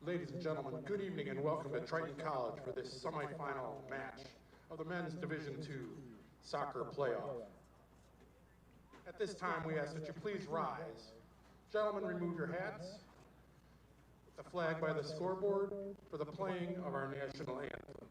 Ladies and gentlemen, good evening and welcome to Triton College for this semifinal match of the men's Division II soccer playoff. At this time, we ask that you please rise. Gentlemen, remove your hats. The flag by the scoreboard for the playing of our national anthem.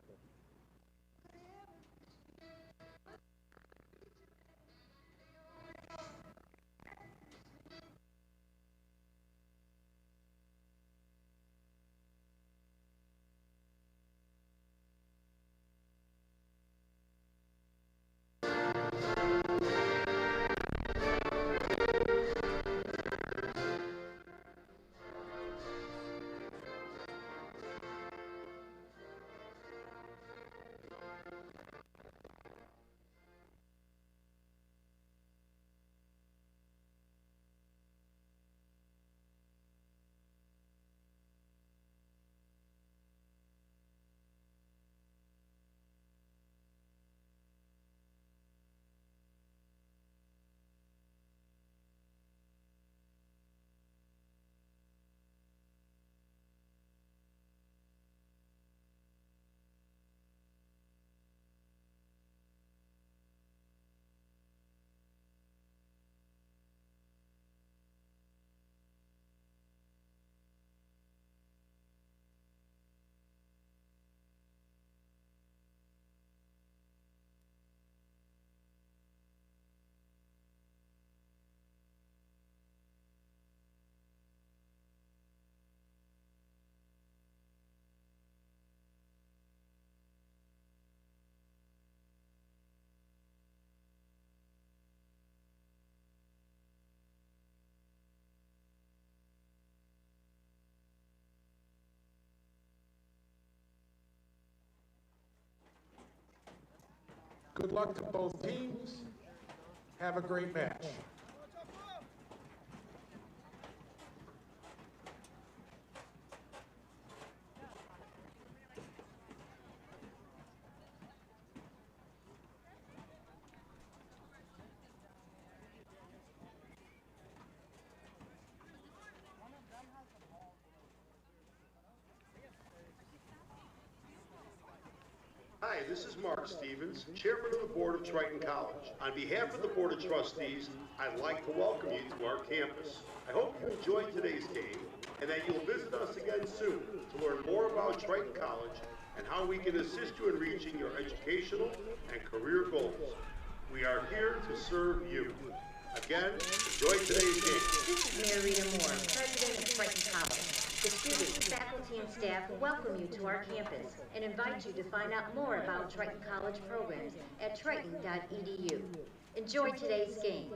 Good luck to both teams. Have a great match. Hi, this is Mark Stevens, Chairman of the Board of Triton College. On behalf of the Board of Trustees, I'd like to welcome you to our campus. I hope you enjoyed today's game and that you'll visit us again soon to learn more about Triton College and how we can assist you in reaching your educational and career goals. We are here to serve you. Again, enjoy today's game. This is Mary Rita Moore, President of Triton College. The students, faculty, and staff welcome you to our campus and invite you to find out more about Triton College programs at triton.edu. Enjoy today's game.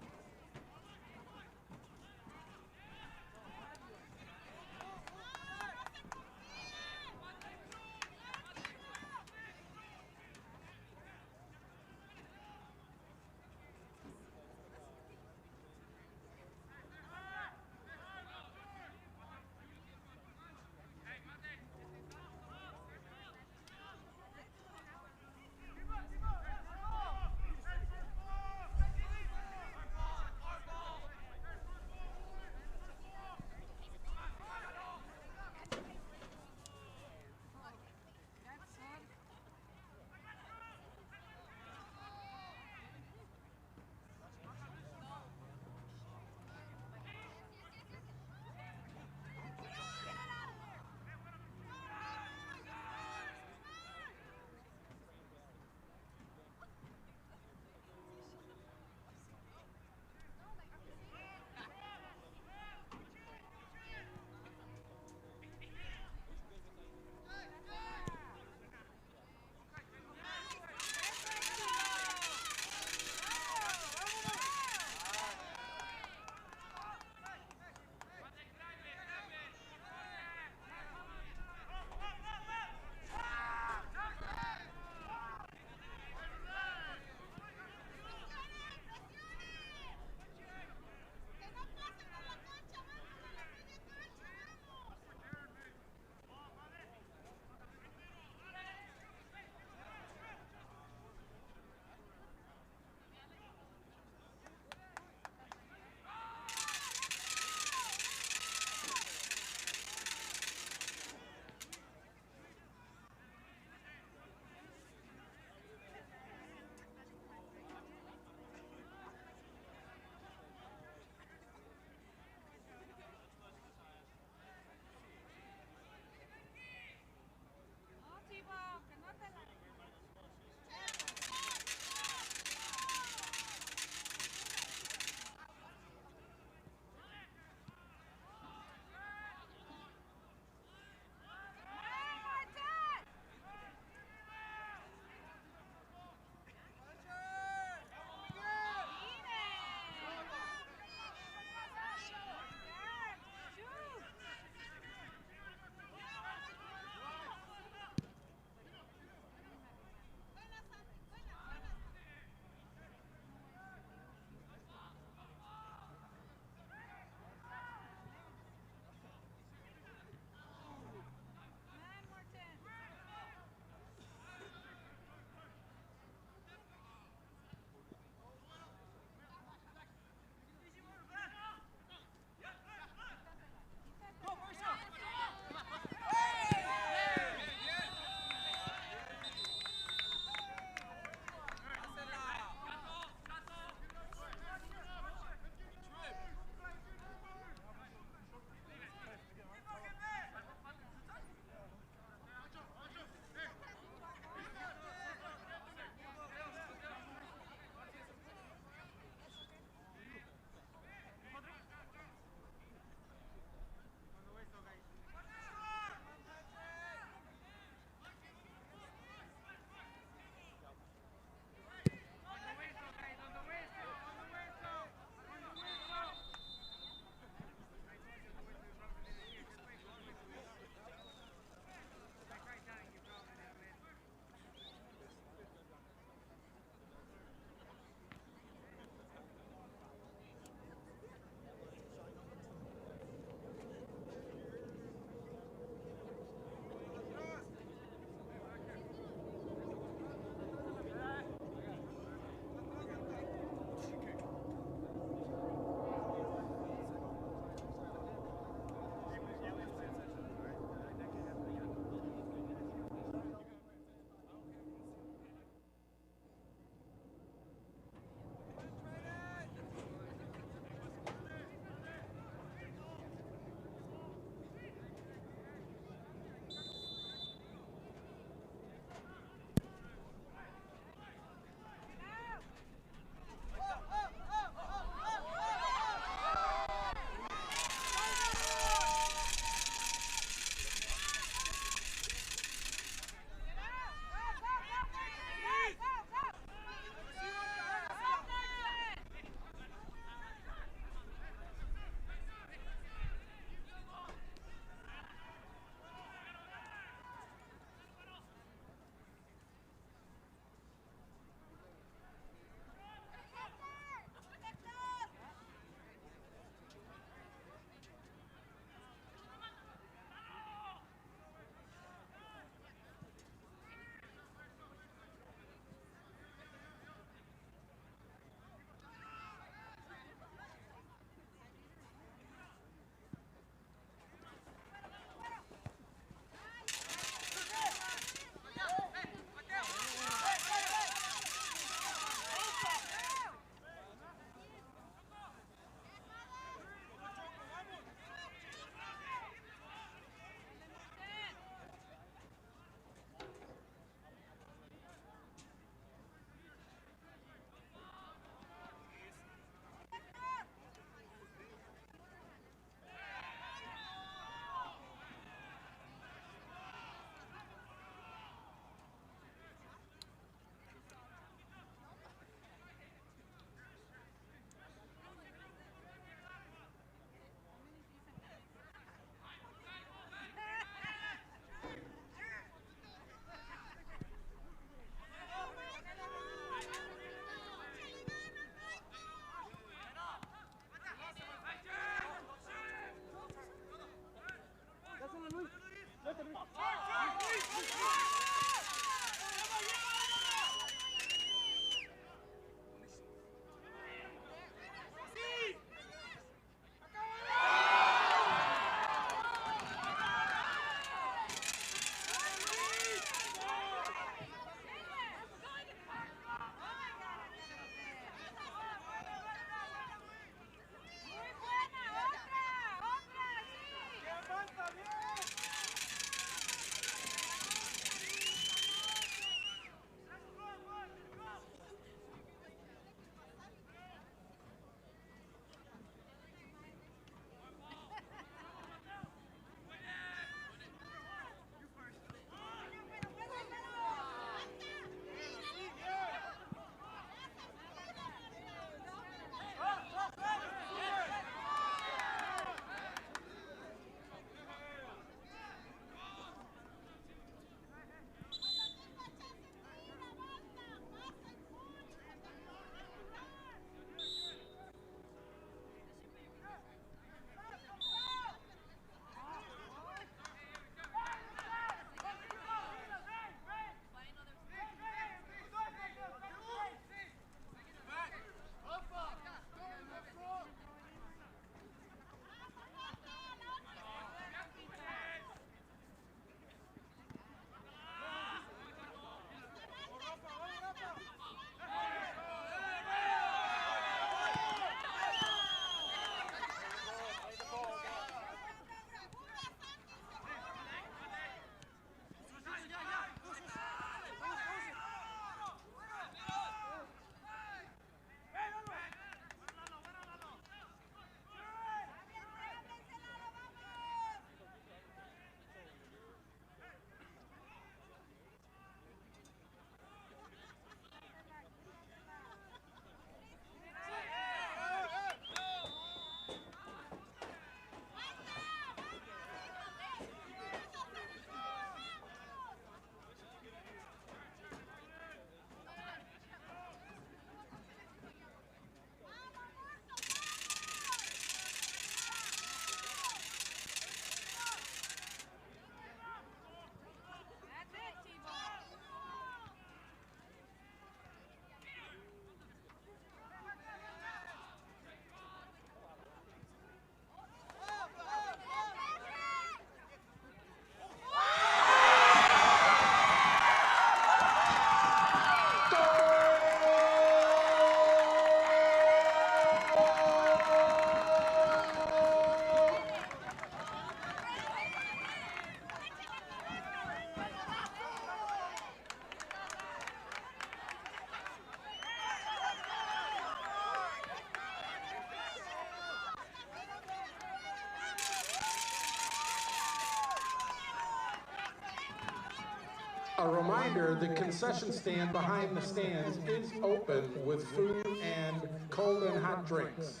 A reminder, the concession stand behind the stands is open with food and cold and hot drinks.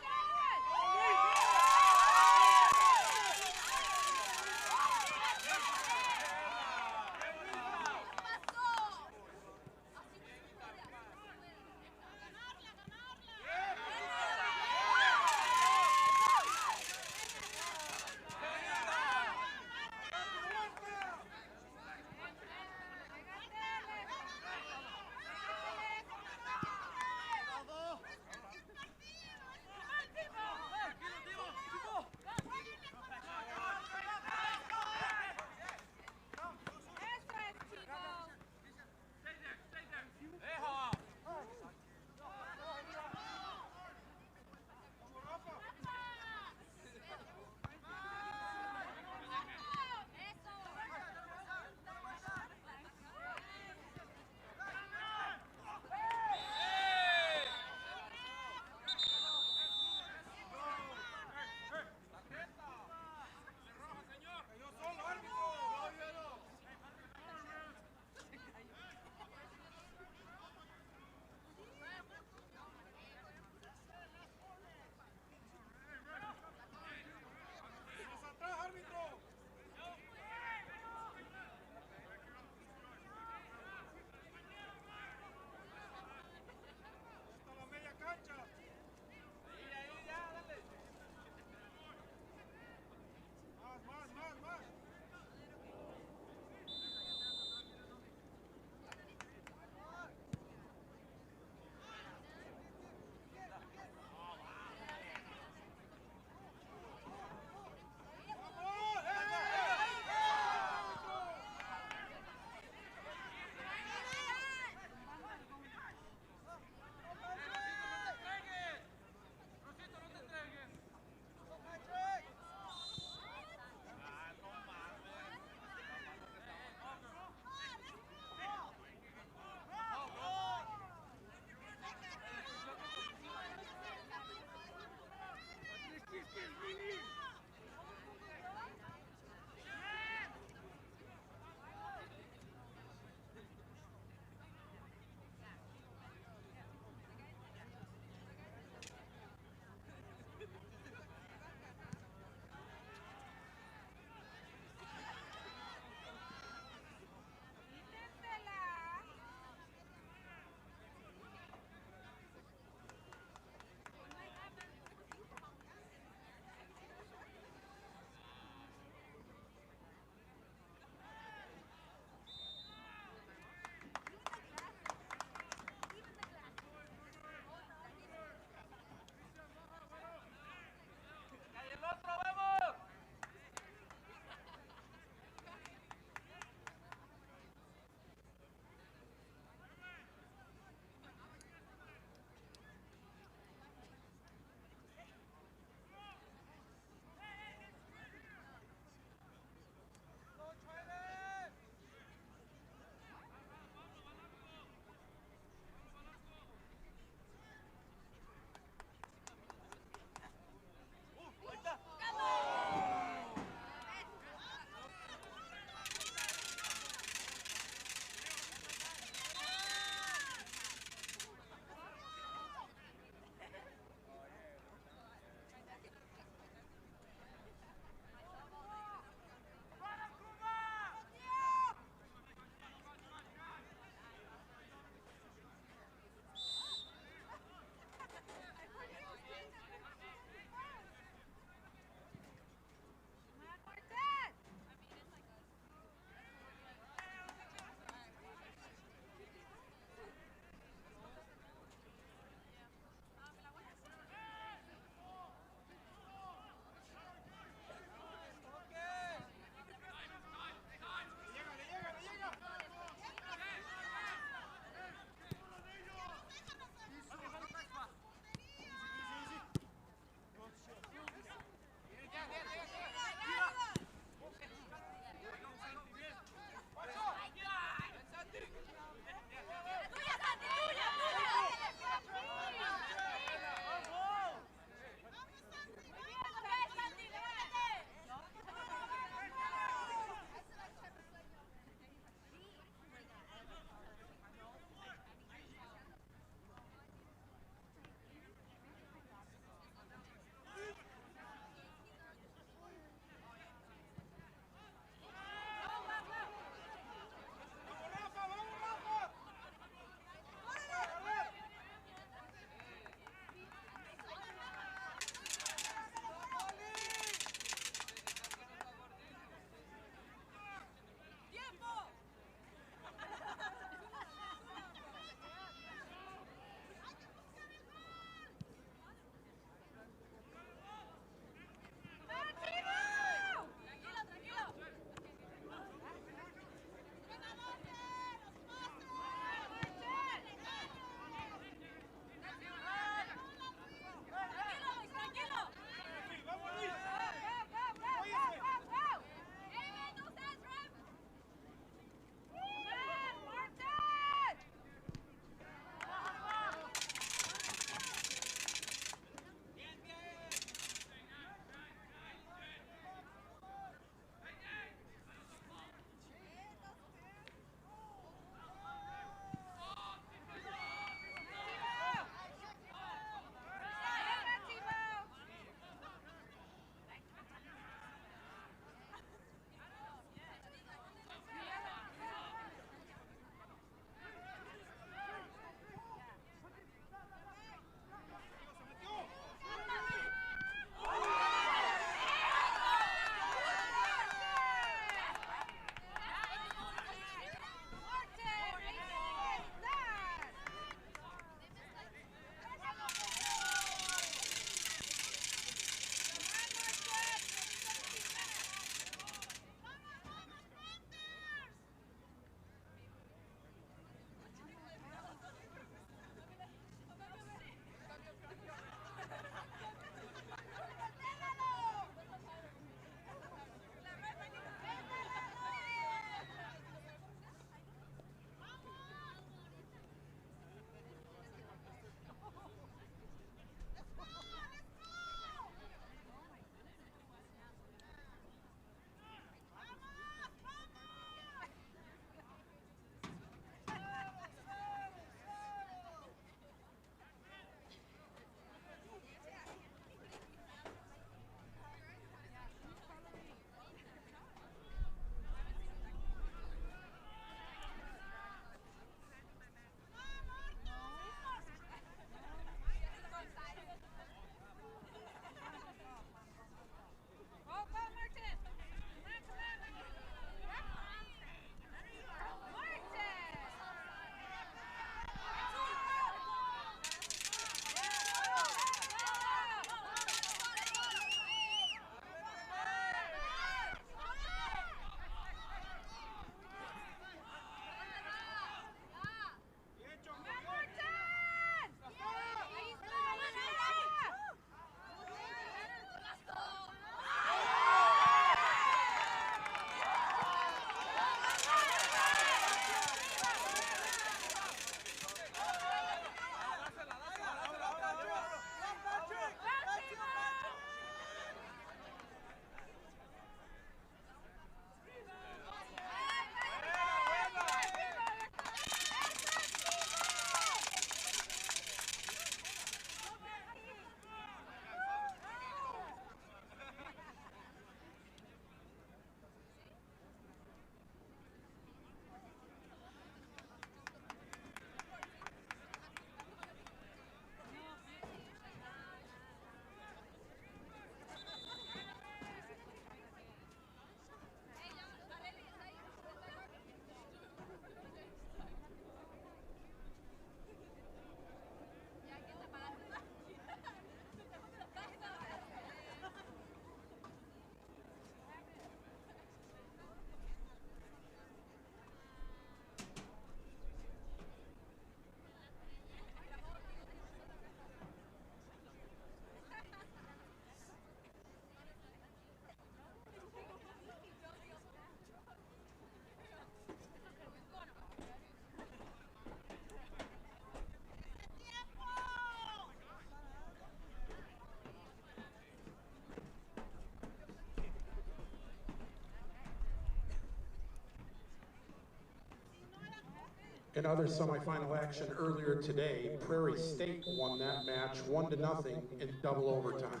In other semifinal action earlier today, Prairie State won that match 1-0 in double overtime.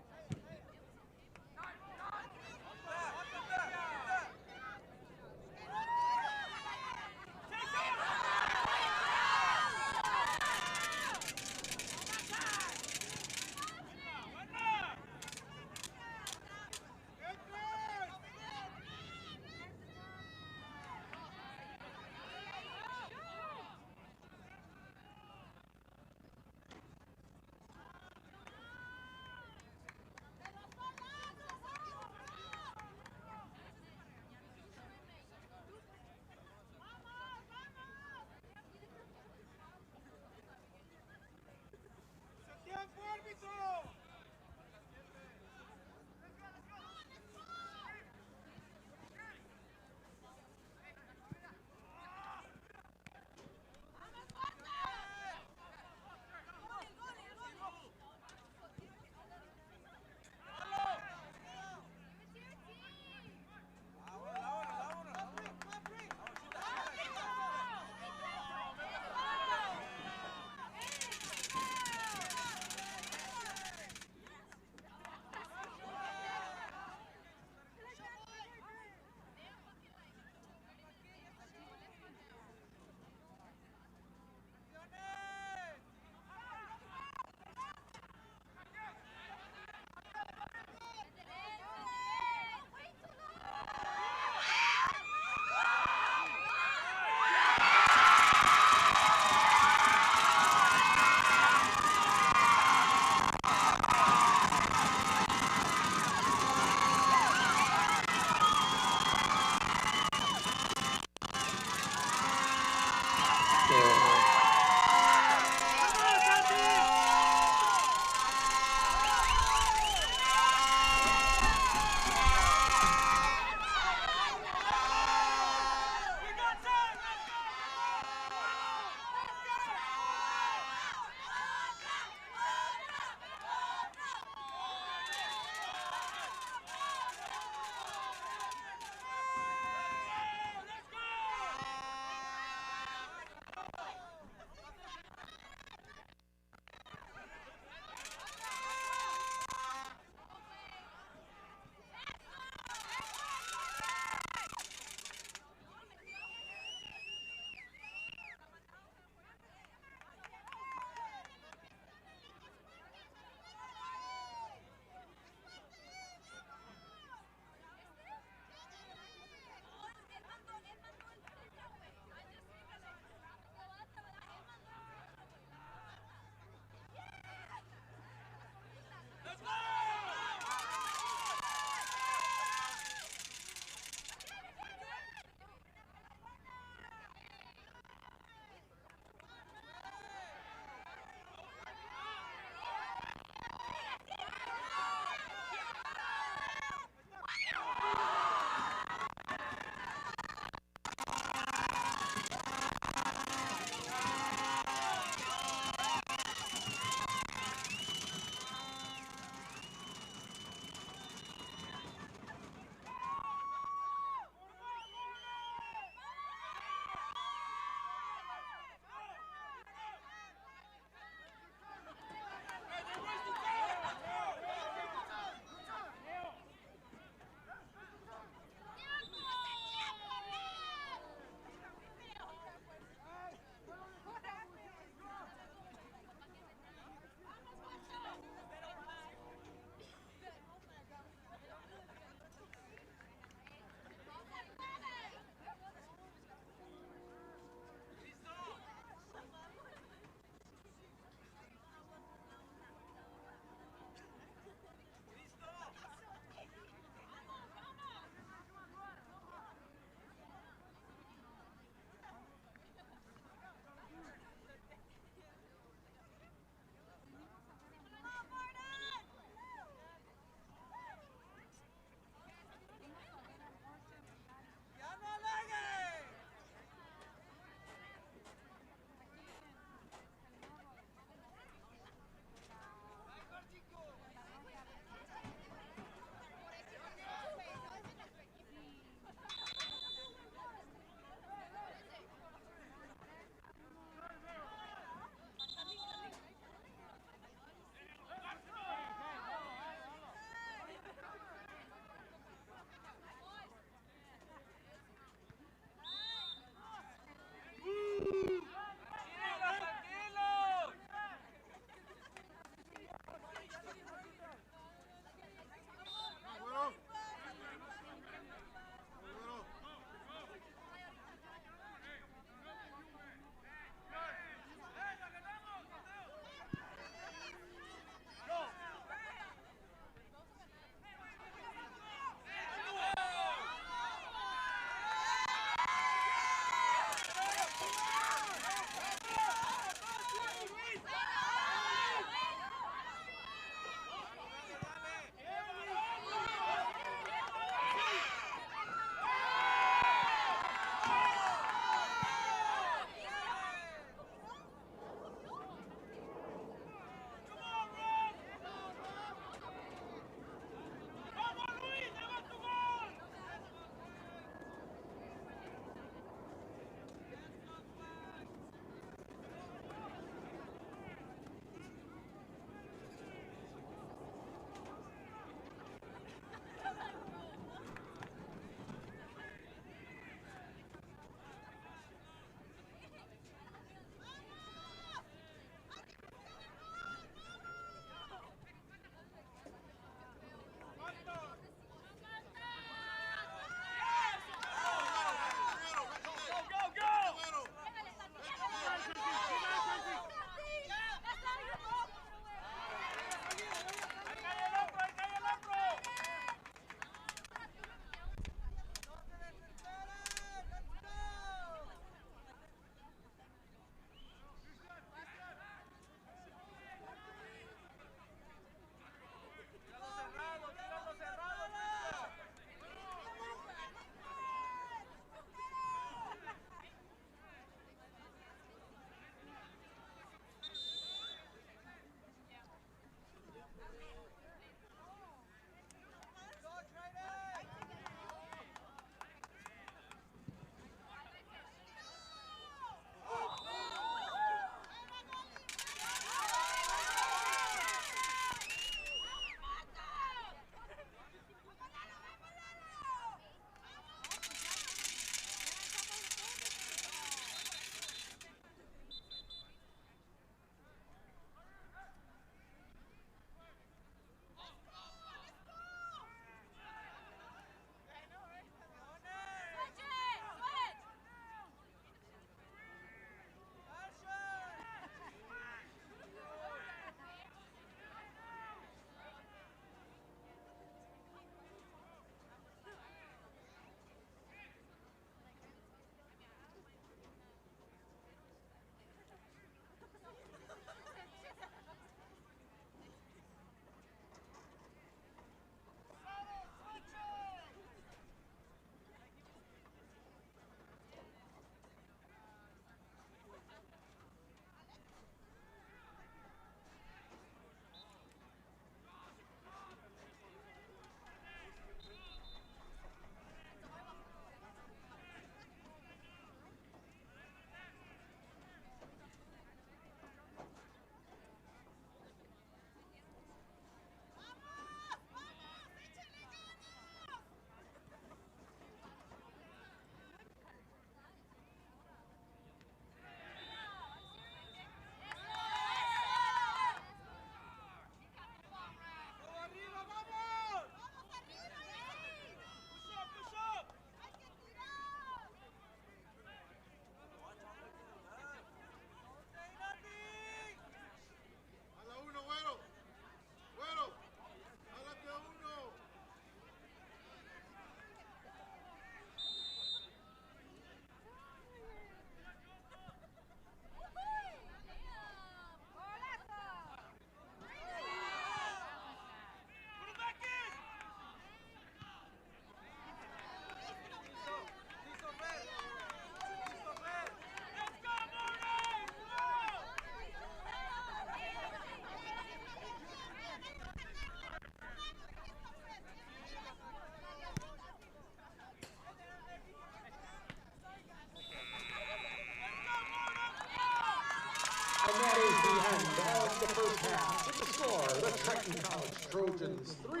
first half with the score, the Triton College Trojans 3,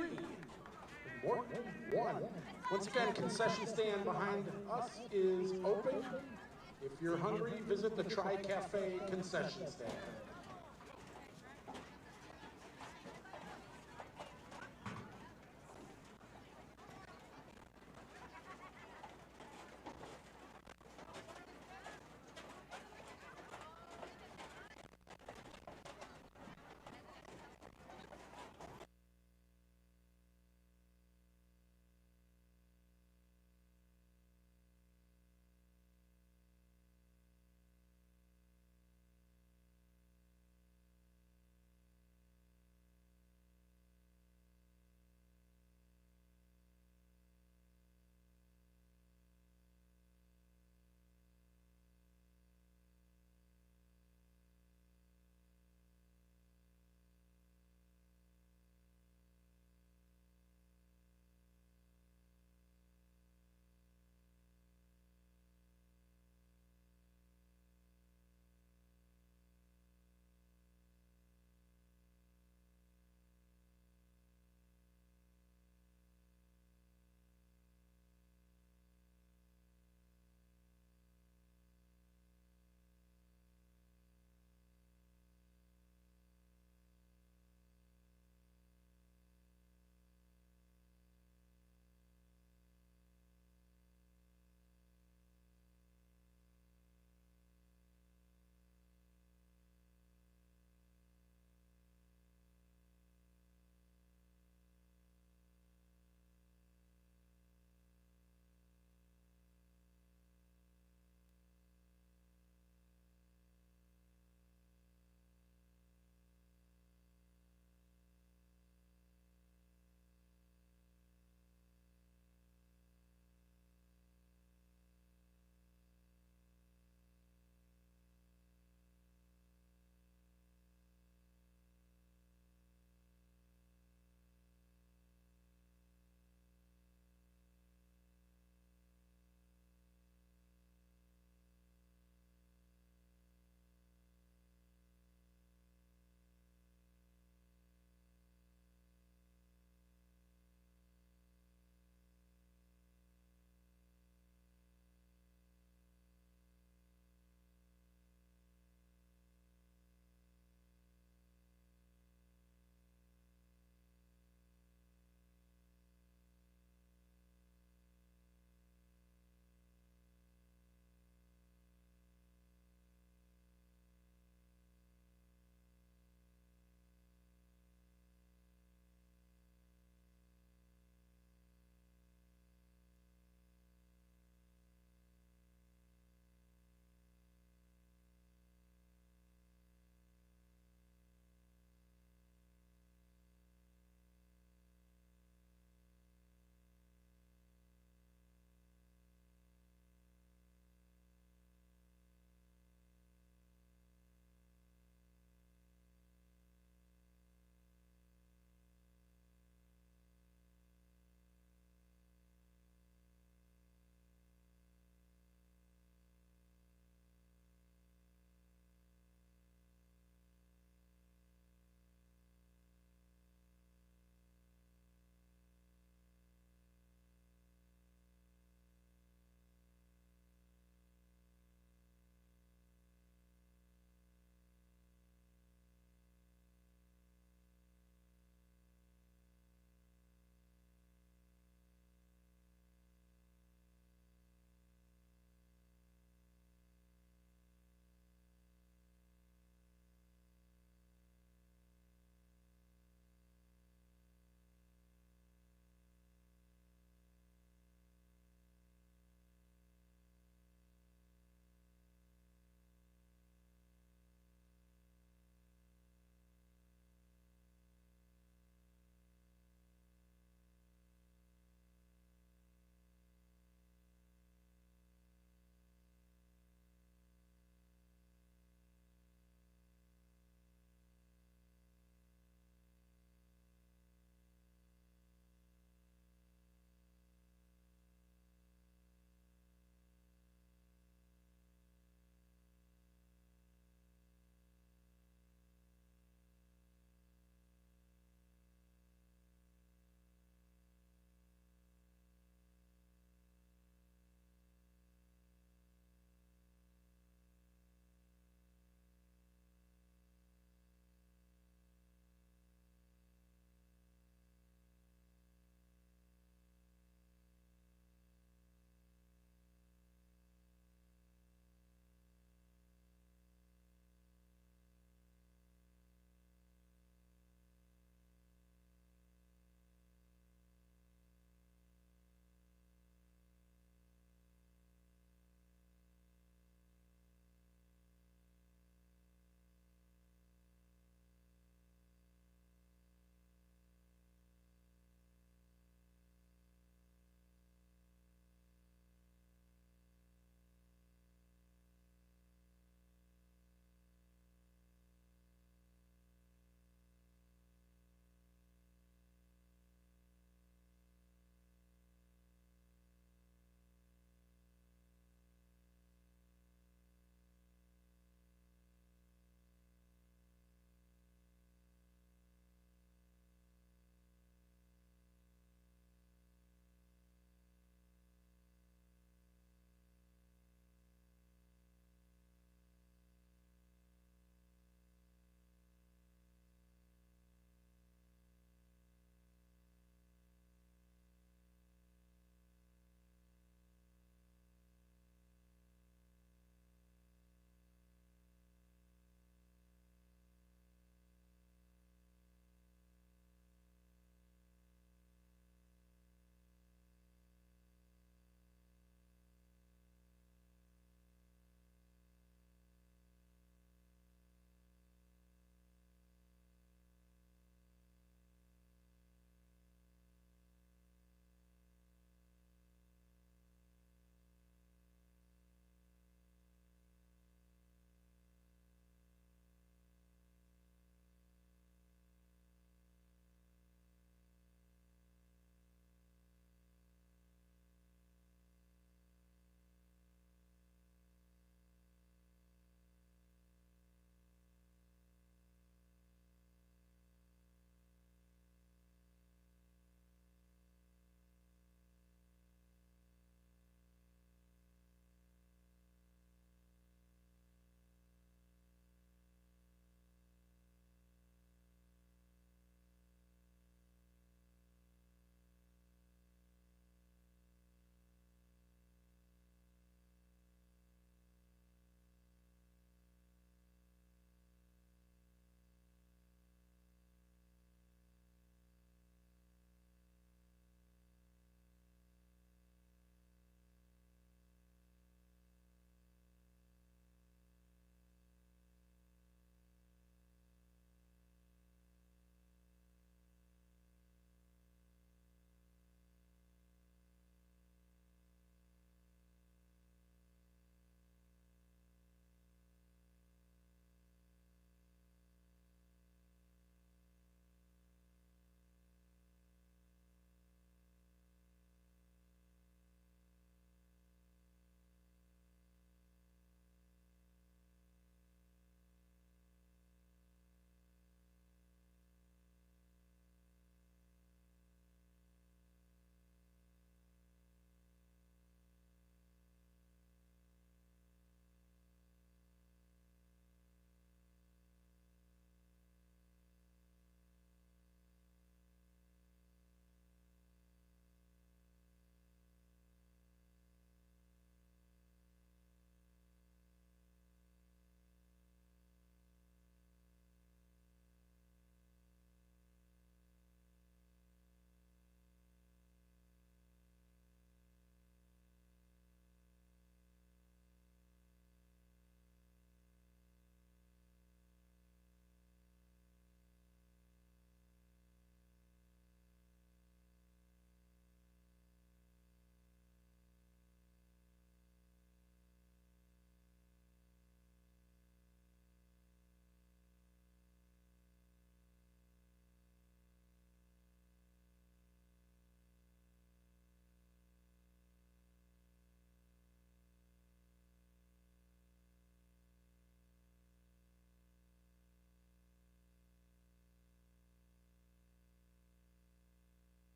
Morton 1. Once again, concession stand behind us is open. If you're hungry, visit the Tri-Cafe concession stand.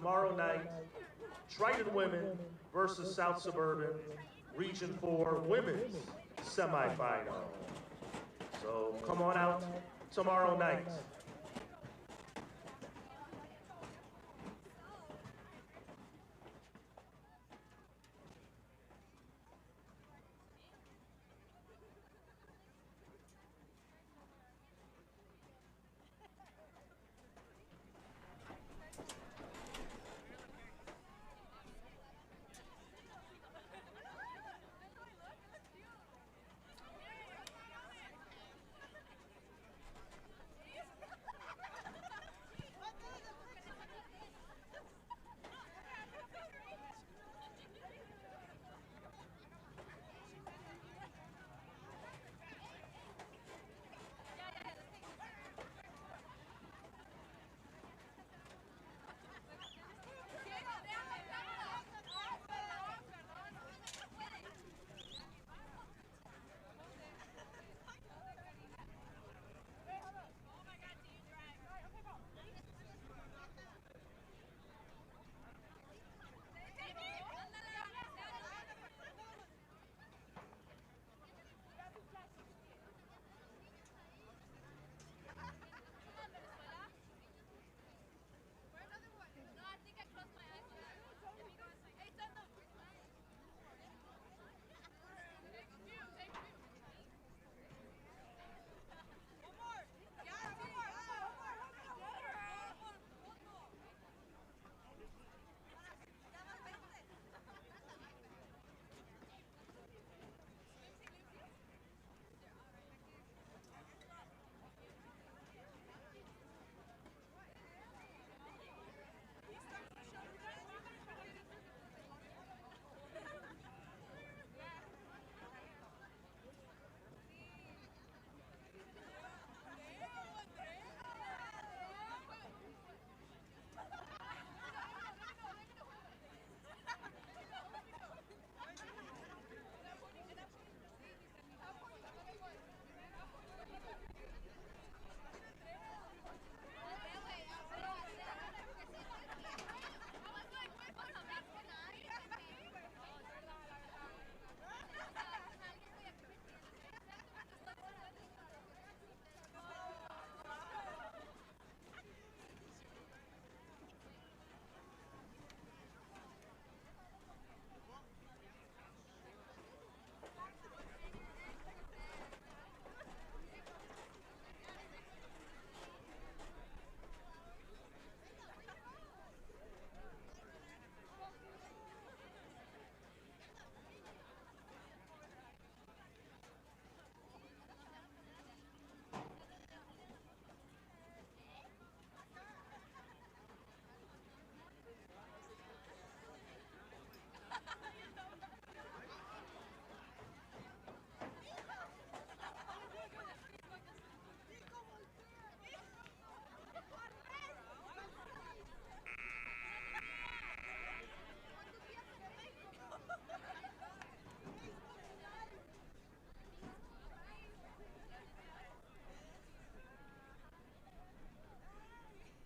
tomorrow night, Triton Women versus South Suburban, Region 4 Women's Semifinal. So come on out tomorrow night.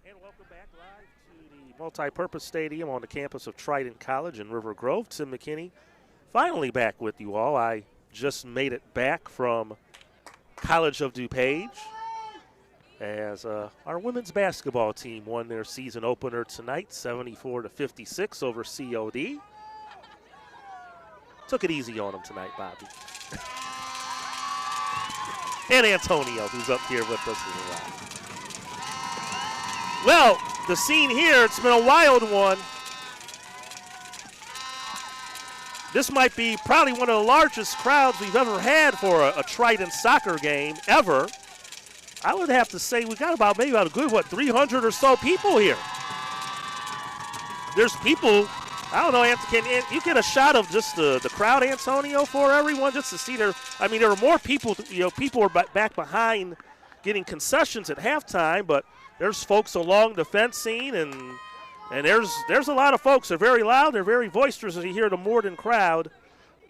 And welcome back live to the multi-purpose stadium on the campus of Triton College in River Grove. Tim McKinney finally back with you all. I just made it back from College of DuPage as our women's basketball team won their season opener tonight, 74-56 over COD. Took it easy on them tonight, Bobby. And Antonio, who's up here with us as well. Well, the scene here, it's been a wild one. This might be probably one of the largest crowds we've ever had for a Triton soccer game ever. I would have to say we got maybe about a good, 300 or so people here. There's people, I don't know, can you get a shot of just the crowd, Antonio, for everyone, just to see there were more people, people were back behind getting concessions at halftime, but there's folks along the fencing, and there's a lot of folks. They're very loud. They're very boisterous as you hear the Morton crowd.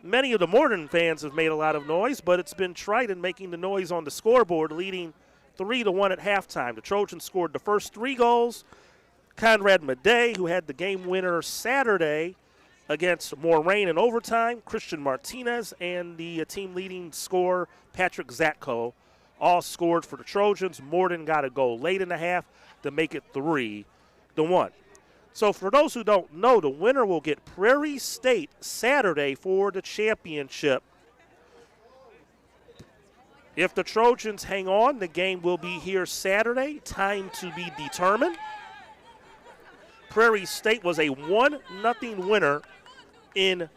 Many of the Morton fans have made a lot of noise, but it's been Triton making the noise on the scoreboard, leading 3-1 at halftime. The Trojans scored the first 3 goals. Conrad Madej, who had the game winner Saturday against Morton in overtime. Christian Martinez and the team leading scorer Patrick Zatko all scored for the Trojans. Morton got a goal late in the half to make it 3-1. So for those who don't know, the winner will get Prairie State Saturday for the championship. If the Trojans hang on, the game will be here Saturday. Time to be determined. Prairie State was a 1-0 winner in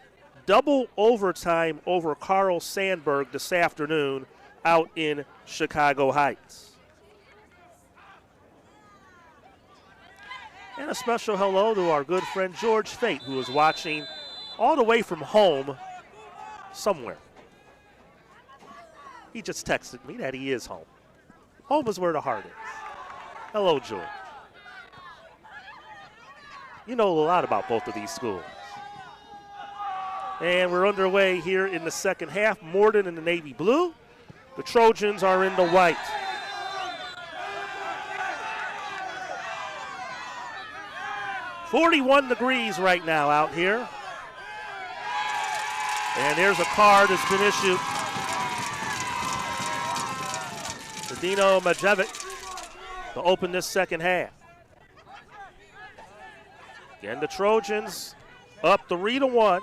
double overtime over Carl Sandburg this afternoon out in Chicago Heights. And a special hello to our good friend George Fate, who is watching all the way from home somewhere. He just texted me that he is home. Home is where the heart is. Hello, George. You know a lot about both of these schools. And we're underway here in the second half. Morton in the navy blue. The Trojans are in the white. "41 degrees right now out here. And there's a card that's been issued to Dino Majevic to open this second half. Again, the Trojans up 3-1.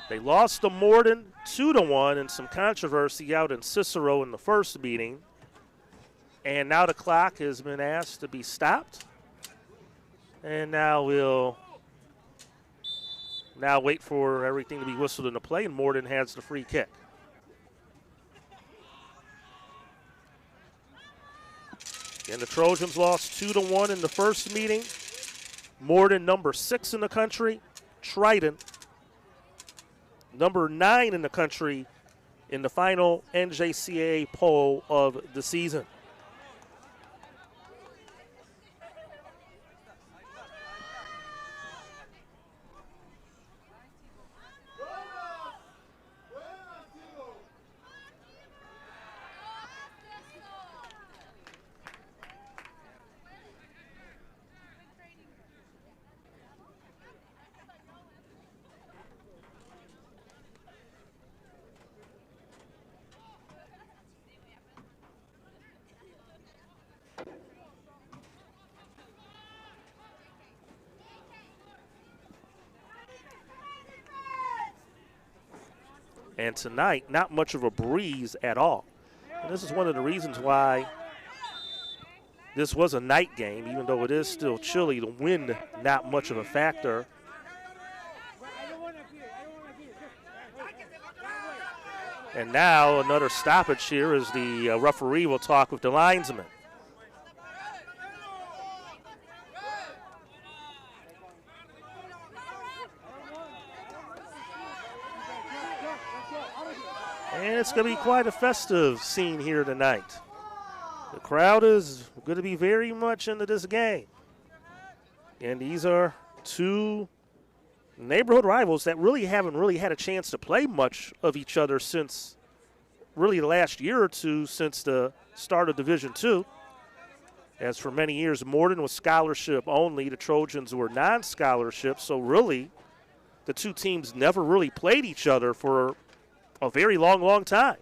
They lost to Morton 2-1 in some controversy out in Cicero in the first meeting. And now the clock has been asked to be stopped. And now we'll wait for everything to be whistled into play, and Morton has the free kick. And the Trojans lost 2-1 in the first meeting. Morton, number 6 in the country. Triton, number 9 in the country in the final NJCAA poll of the season. And tonight, not much of a breeze at all. And this is one of the reasons why this was a night game, even though it is still chilly. The wind, not much of a factor. And now another stoppage here as the referee will talk with the linesman. And it's going to be quite a festive scene here tonight. The crowd is going to be very much into this game. And these are two neighborhood rivals that really haven't had a chance to play much of each other since really the last year or two since the start of Division II. As for many years, Morton was scholarship only. The Trojans were non-scholarship. So really, the two teams never really played each other for a very long time.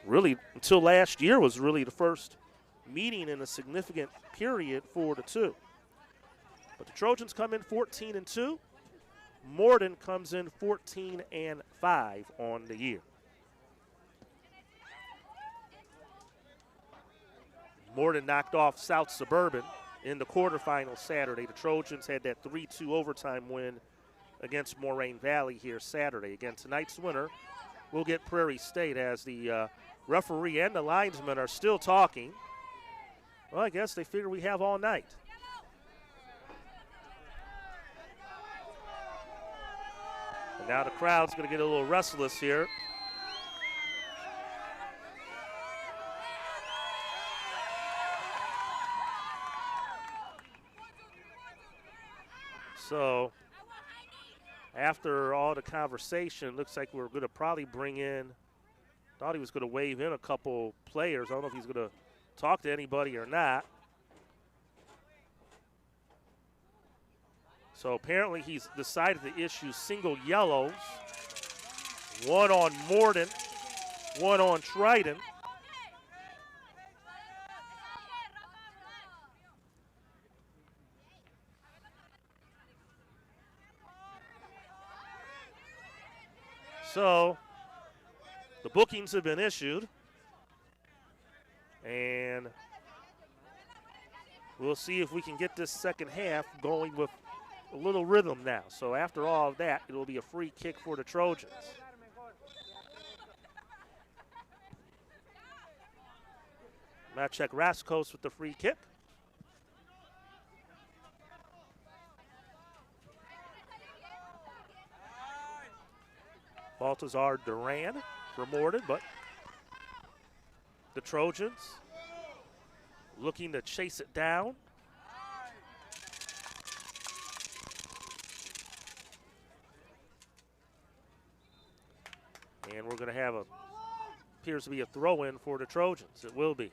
Really, until last year was really the first meeting in a significant period for the two. But the Trojans come in 14-2. Morton comes in 14-5 on the year. Morton knocked off South Suburban in the quarterfinals Saturday. The Trojans had that 3-2 overtime win against Moraine Valley here Saturday. Again, tonight's winner will get Prairie State, as the referee and the linesman are still talking. Well, I guess they figure we have all night. And now the crowd's going to get a little restless here. So after all the conversation, looks like we're going to probably bring in Thought he was going to wave in a couple players. I don't know if he's going to talk to anybody or not. So apparently he's decided to issue single yellows. One on Morton, one on Triton. So the bookings have been issued. And we'll see if we can get this second half going with a little rhythm now. So after all of that, it will be a free kick for the Trojans. Maciek Raskos with the free kick. Baltazar Duran for Morton, but the Trojans looking to chase it down. And we're going to have appears to be a throw-in for the Trojans. It will be.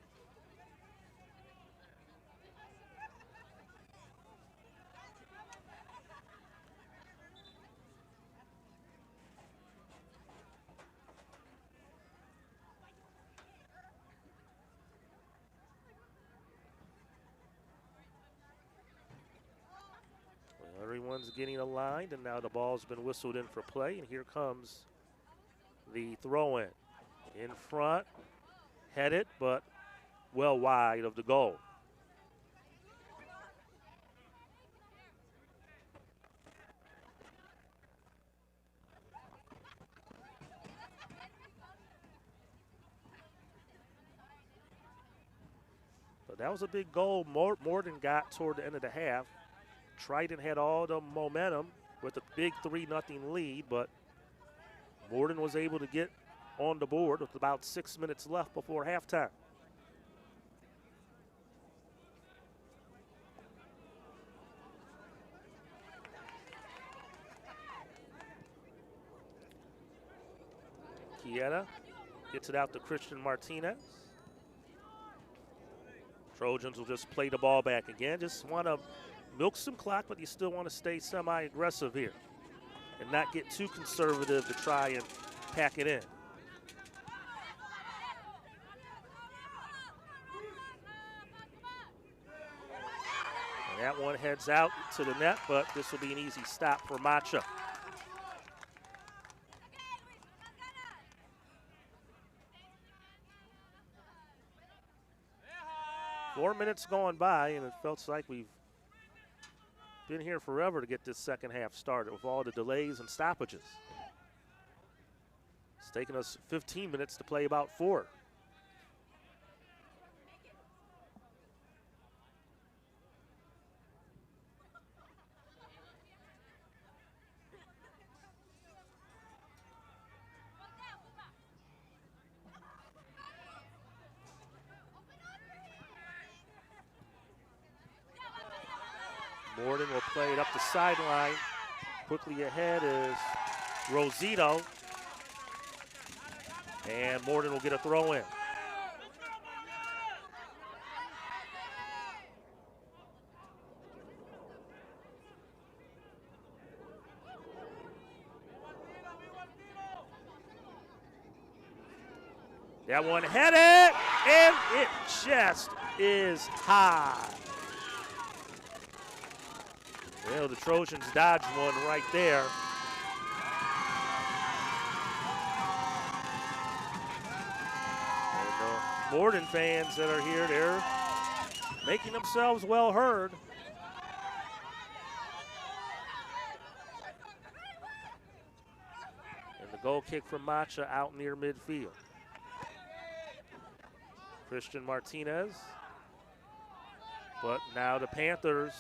Everyone's getting aligned, and now the ball's been whistled in for play, and here comes the throw-in. In front, headed, but well wide of the goal. But that was a big goal Morton got toward the end of the half. Triton had all the momentum with a big 3-0 lead, but Morton was able to get on the board with about 6 minutes left before halftime. Chieta gets it out to Christian Martinez. Trojans will just play the ball back again. Just want to milk some clock, but you still want to stay semi-aggressive here and not get too conservative to try and pack it in. And that one heads out to the net, but this will be an easy stop for Macha. Four minutes going by, and it feels like we've been here forever to get this second half started with all the delays and stoppages. It's taken us 15 minutes to play about 4. Morton will play it up the sideline. Quickly ahead is Rosito. And Morton will get a throw in. That one headed, and it just is high. Well, the Trojans dodged one right there. And the Morton fans that are here, they're making themselves well heard. And the goal kick from Macha out near midfield. Christian Martinez. But now the Panthers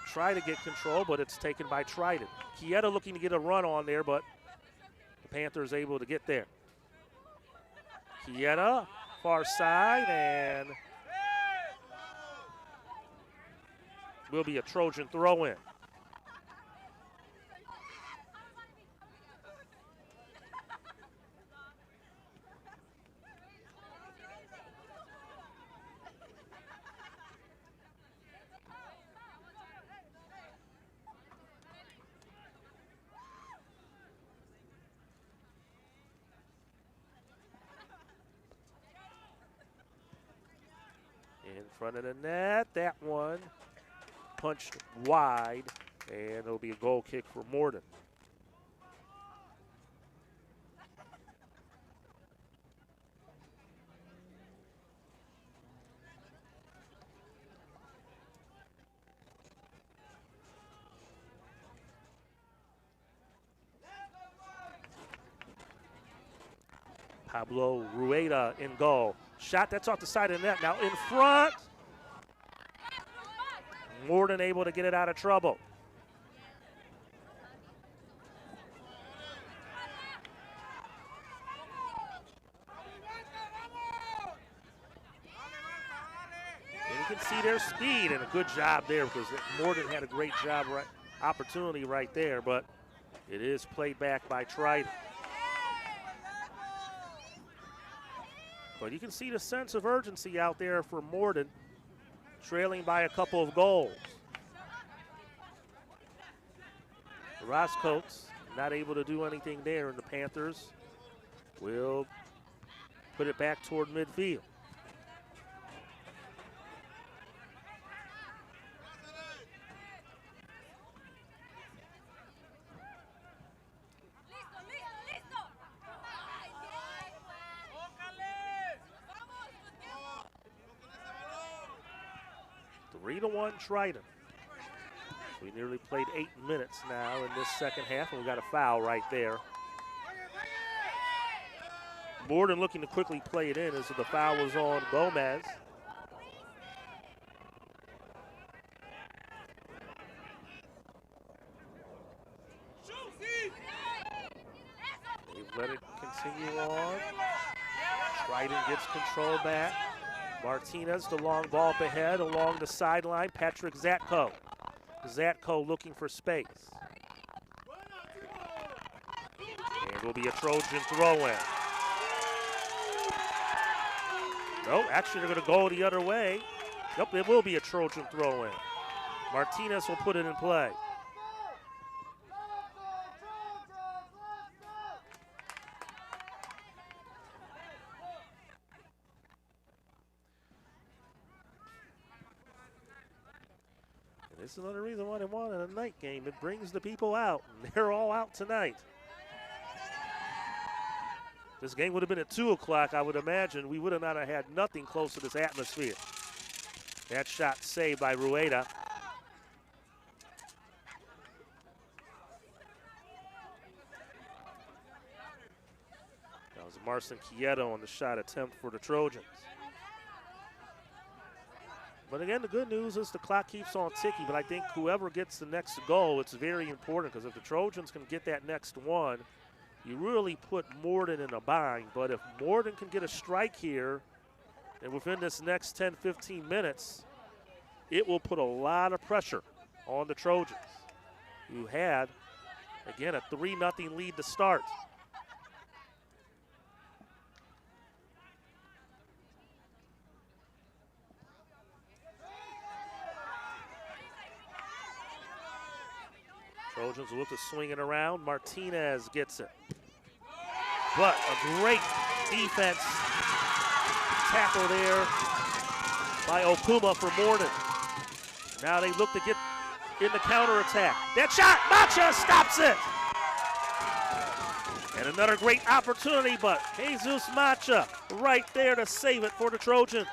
try to get control, but it's taken by Triton. Chieta looking to get a run on there, but the Panthers able to get there. Chieta, far side, and will be a Trojan throw-in. in front of the net. That one punched wide, and it'll be a goal kick for Morton. Pablo Rueda in goal. Shot that's off the side of the net. Now in front. Morton able to get it out of trouble. And you can see their speed and a good job there because Morton had a great job, opportunity right there, but it is played back by Triton. But you can see the sense of urgency out there for Morton, trailing by a couple of goals. The Roscoats not able to do anything there, and the Panthers will put it back toward midfield. Triton. We nearly played 8 minutes now in this second half, and we got a foul right there. Morton looking to quickly play it in as the foul was on Gomez. They've let it continue on. Triton gets control back. Martinez, the long ball up ahead along the sideline. Patrick Zatko. Zatko looking for space. And it will be a Trojan throw-in. No, actually they're going to go the other way. Yep, it will be a Trojan throw-in. Martinez will put it in play. This is another reason why they wanted a night game. It brings the people out, and they're all out tonight. This game would have been at 2 o'clock, I would imagine. We would have not have had nothing close to this atmosphere. That shot saved by Rueda. That was Marcin Quieto on the shot attempt for the Trojans. But again, the good news is the clock keeps on ticking, but I think whoever gets the next goal, it's very important because if the Trojans can get that next one, you really put Morton in a bind. But if Morton can get a strike here, and within this next 10, 15 minutes, it will put a lot of pressure on the Trojans, who had, again, a 3-0 lead to start. Trojans will look to swing it around. Martinez gets it. But a great defense tackle there by Okuma for Morton. Now they look to get in the counterattack. That shot, Macha stops it. And another great opportunity, but Jesus Macha right there to save it for the Trojans.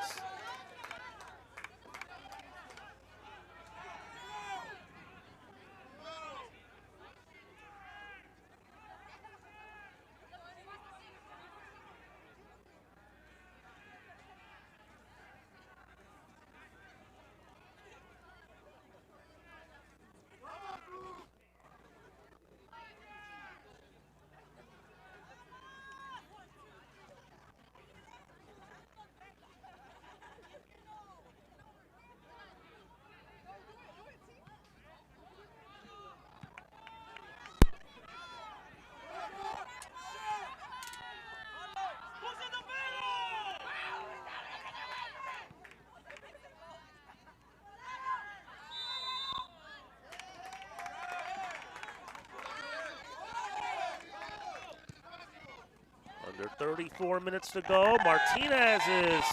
34 minutes to go. Martinez is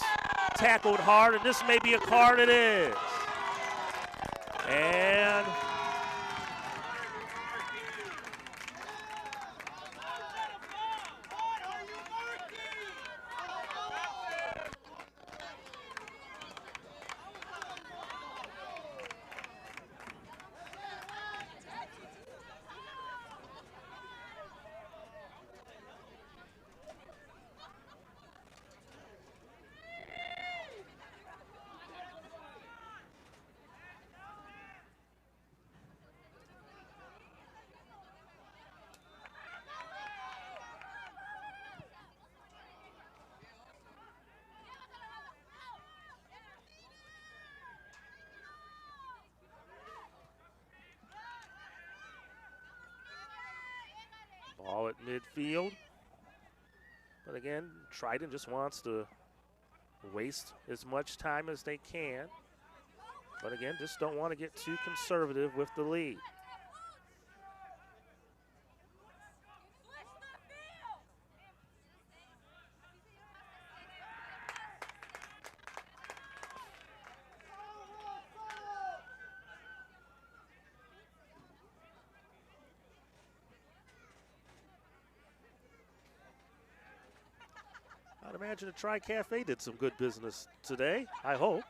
tackled hard, and this may be a card. It is. And ball at midfield. But again, Triton just wants to waste as much time as they can. But again, just don't want to get too conservative with the lead. I'd imagine the Tri-Cafe did some good business today, I hope.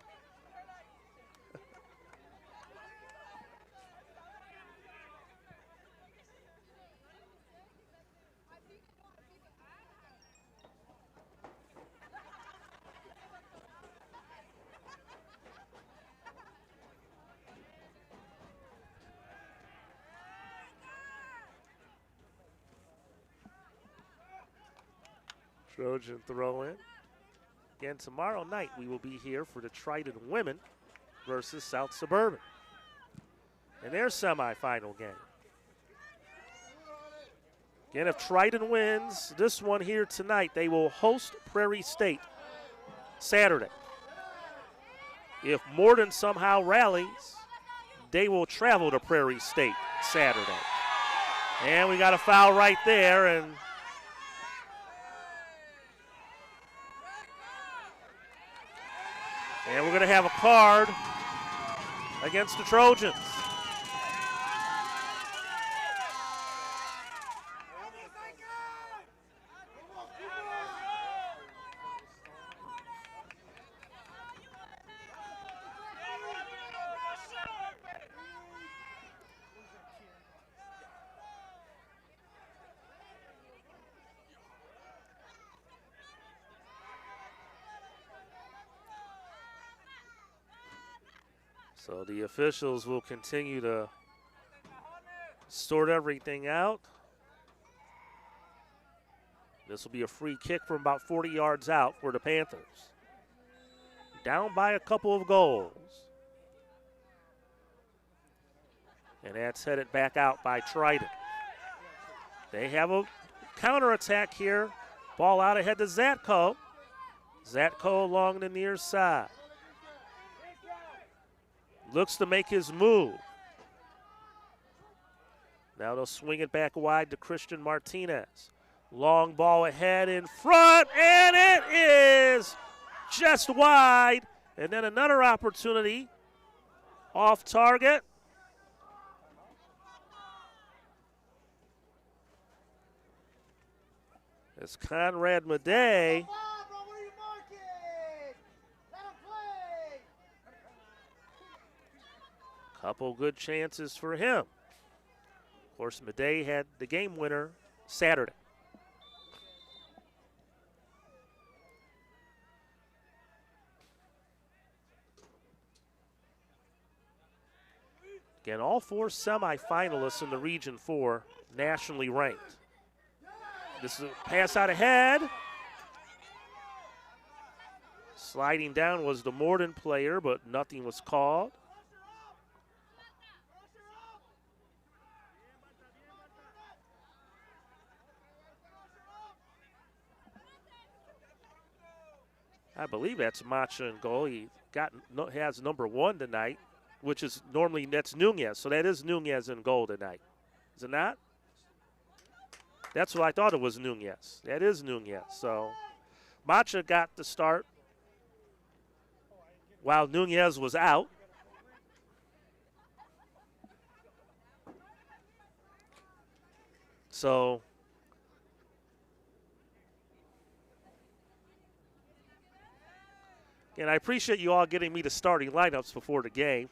Trojan throw in. Again, tomorrow night we will be here for the Triton women versus South Suburban in their semifinal game. Again, if Triton wins this one here tonight, they will host Prairie State Saturday. If Morton somehow rallies, they will travel to Prairie State Saturday. And we got a foul right there, and we're going to have a card against the Trojans. So the officials will continue to sort everything out. This will be a free kick from about 40 yards out for the Panthers. Down by a couple of goals. And that's headed back out by Triton. They have a counterattack here. Ball out ahead to Zatko. Zatko along the near side. Looks to make his move. Now they'll swing it back wide to Christian Martinez. Long ball ahead in front, and it is just wide. And then another opportunity off target. It's Conrad Madej. Couple good chances for him. Of course, Madej had the game winner Saturday. Again, all four semifinalists in the Region 4 nationally ranked. This is a pass out ahead. Sliding down was the Morton player, but nothing was called. I believe that's Macha in goal. He has number 1 tonight, which is normally that's Nunez. So that is Nunez in goal tonight. Is it not? That's what I thought it was, Nunez. That is Nunez. So Macha got the start while Nunez was out. So and I appreciate you all getting me the starting lineups before the game.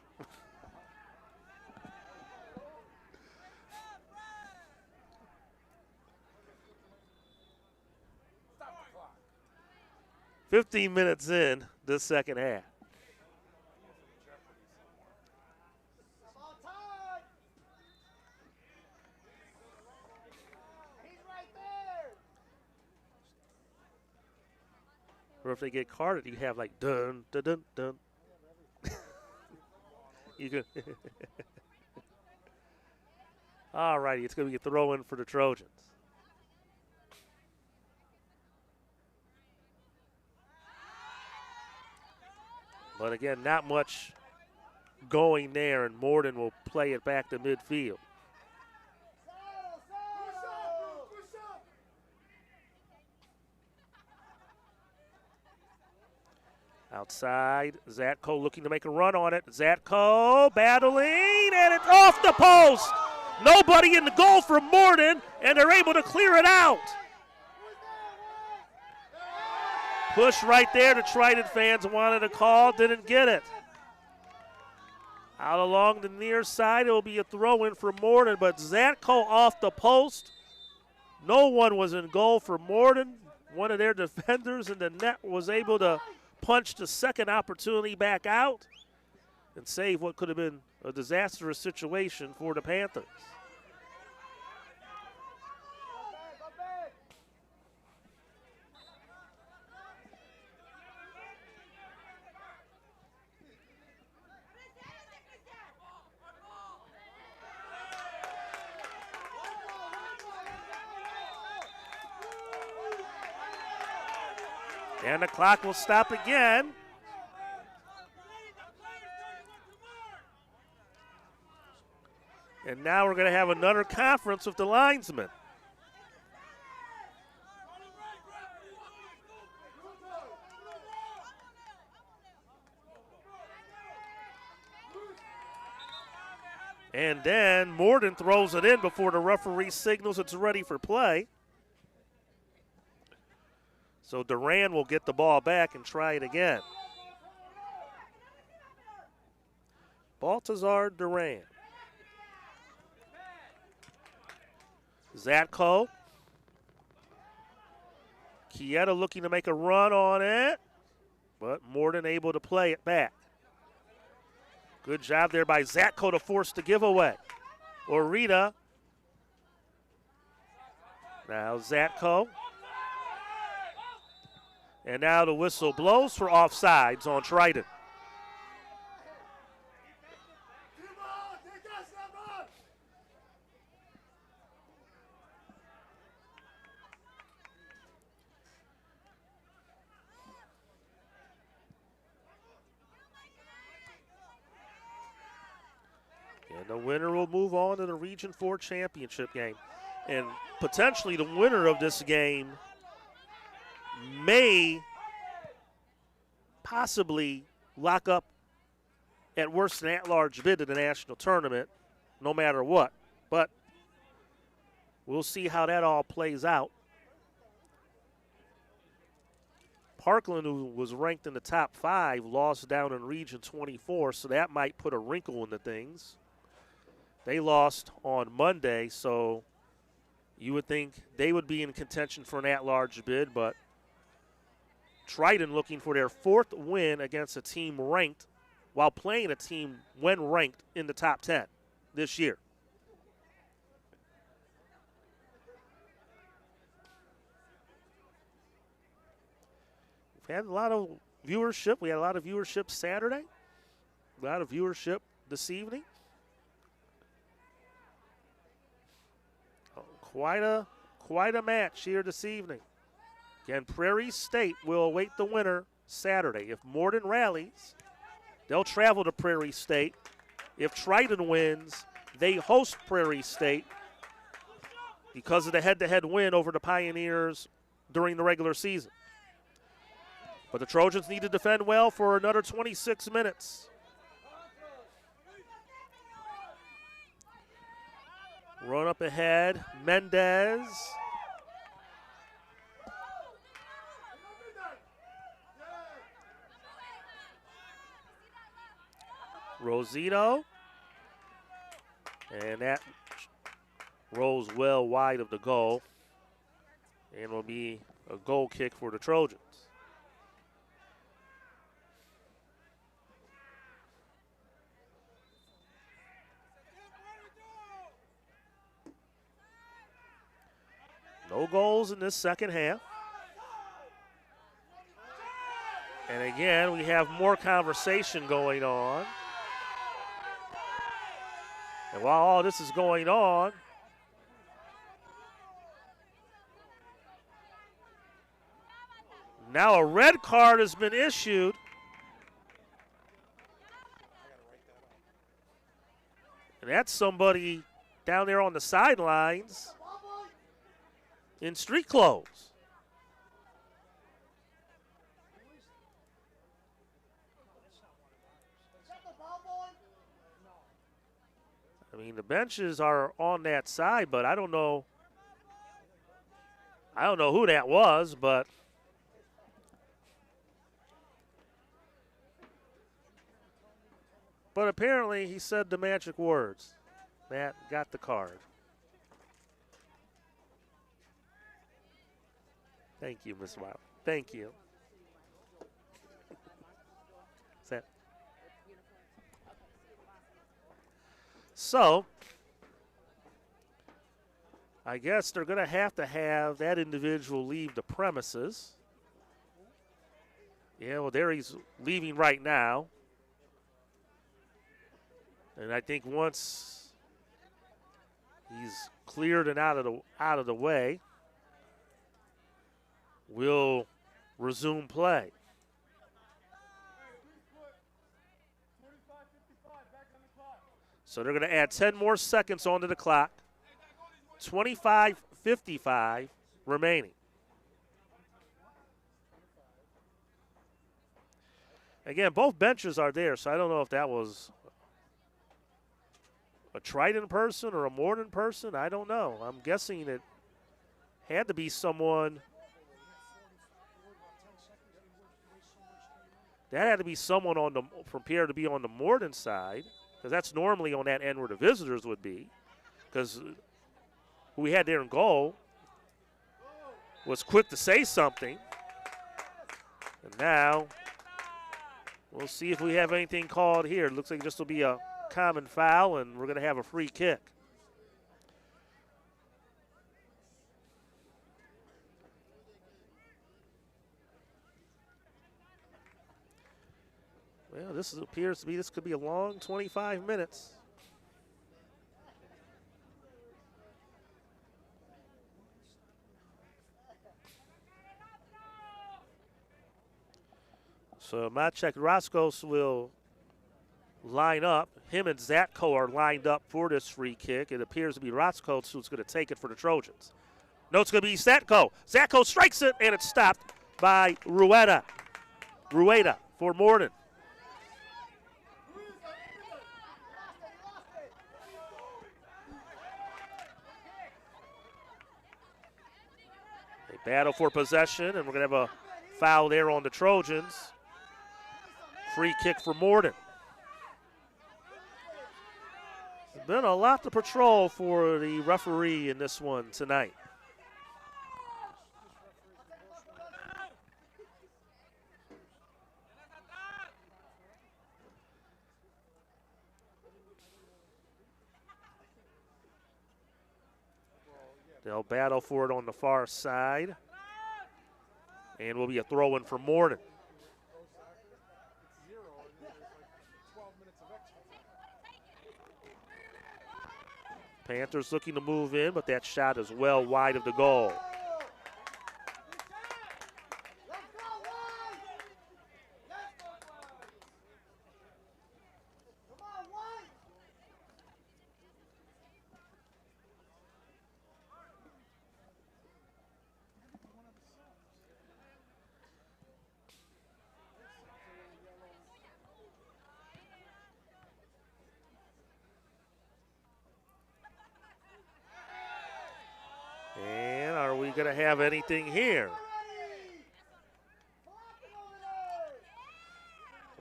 15 minutes in the second half. Or if they get carded, you have like dun dun dun dun. You can. All righty, it's going to be a throw in for the Trojans. But again, not much going there, and Morton will play it back to midfield. Outside, Zatko looking to make a run on it. Zatko battling, and it's off the post. Nobody in the goal for Morton, and they're able to clear it out. Push right there. The Triton fans wanted a call, didn't get it. Out along the near side, it will be a throw-in for Morton, but Zatko off the post. No one was in goal for Morton. One of their defenders in the net was able to punch the second opportunity back out and save what could have been a disastrous situation for the Panthers. And the clock will stop again. And now we're going to have another conference with the linesmen. And then Morton throws it in before the referee signals it's ready for play. So Duran will get the ball back and try it again. Baltazar Duran. Zatko. Chieta looking to make a run on it, but Morton able to play it back. Good job there by Zatko to force the giveaway. Orita. Now Zatko. And now the whistle blows for offsides on Triton. And the winner will move on to the Region 4 championship game. And potentially the winner of this game may possibly lock up at worst an at-large bid to the national tournament, no matter what. But we'll see how that all plays out. Parkland, who was ranked in the top 5, lost down in Region 24, so that might put a wrinkle into things. They lost on Monday, so you would think they would be in contention for an at-large bid, but Triton looking for their 4th win against a team ranked while playing a team when ranked in the top 10 this year. We've had a lot of viewership. We had a lot of viewership Saturday, a lot of viewership this evening. Quite a match here this evening. Again, Prairie State will await the winner Saturday. If Morton rallies, they'll travel to Prairie State. If Triton wins, they host Prairie State. because of the head-to-head win over the Pioneers during the regular season. But the Trojans need to defend well for another 26 minutes. Run up ahead, Mendez. Rosito. And that rolls well wide of the goal. And will be a goal kick for the Trojans. No goals in this second half. And again, we have more conversation going on. And while all this is going on, now a red card has been issued. And that's somebody down there on the sidelines in street clothes. I mean, the benches are on that side, but I don't know who that was, but apparently he said the magic words. Matt got the card. Thank you, Ms. Wild. Thank you. So, I guess they're going to have that individual leave the premises. Yeah, well, there he's leaving right now. And I think once he's cleared and out of the way, we'll resume play. So they're going to add 10 more seconds onto the clock. 25:55 remaining. Again, both benches are there, so I don't know if that was a Triton person or a Morton person. I don't know. I'm guessing it had to be someone. That had to be someone from Pierre to be on the Morton side, because that's normally on that end where the visitors would be, because who we had there in goal was quick to say something. And now we'll see if we have anything called here. It looks like this will be a common foul, and we're going to have a free kick. Well, this could be a long 25 minutes. So Maciek Raskos will line up. Him and Zatko are lined up for this free kick. It appears to be Raskos who's going to take it for the Trojans. No, it's going to be Zatko. Zatko strikes it, and it's stopped by Rueda for Morton. They battle for possession, and we're going to have a foul there on the Trojans. Free kick for Morton. There's been a lot to patrol for the referee in this one tonight. They'll battle for it on the far side. And will be a throw-in for Morton. Panthers looking to move in, but that shot is well wide of the goal. going to have anything here.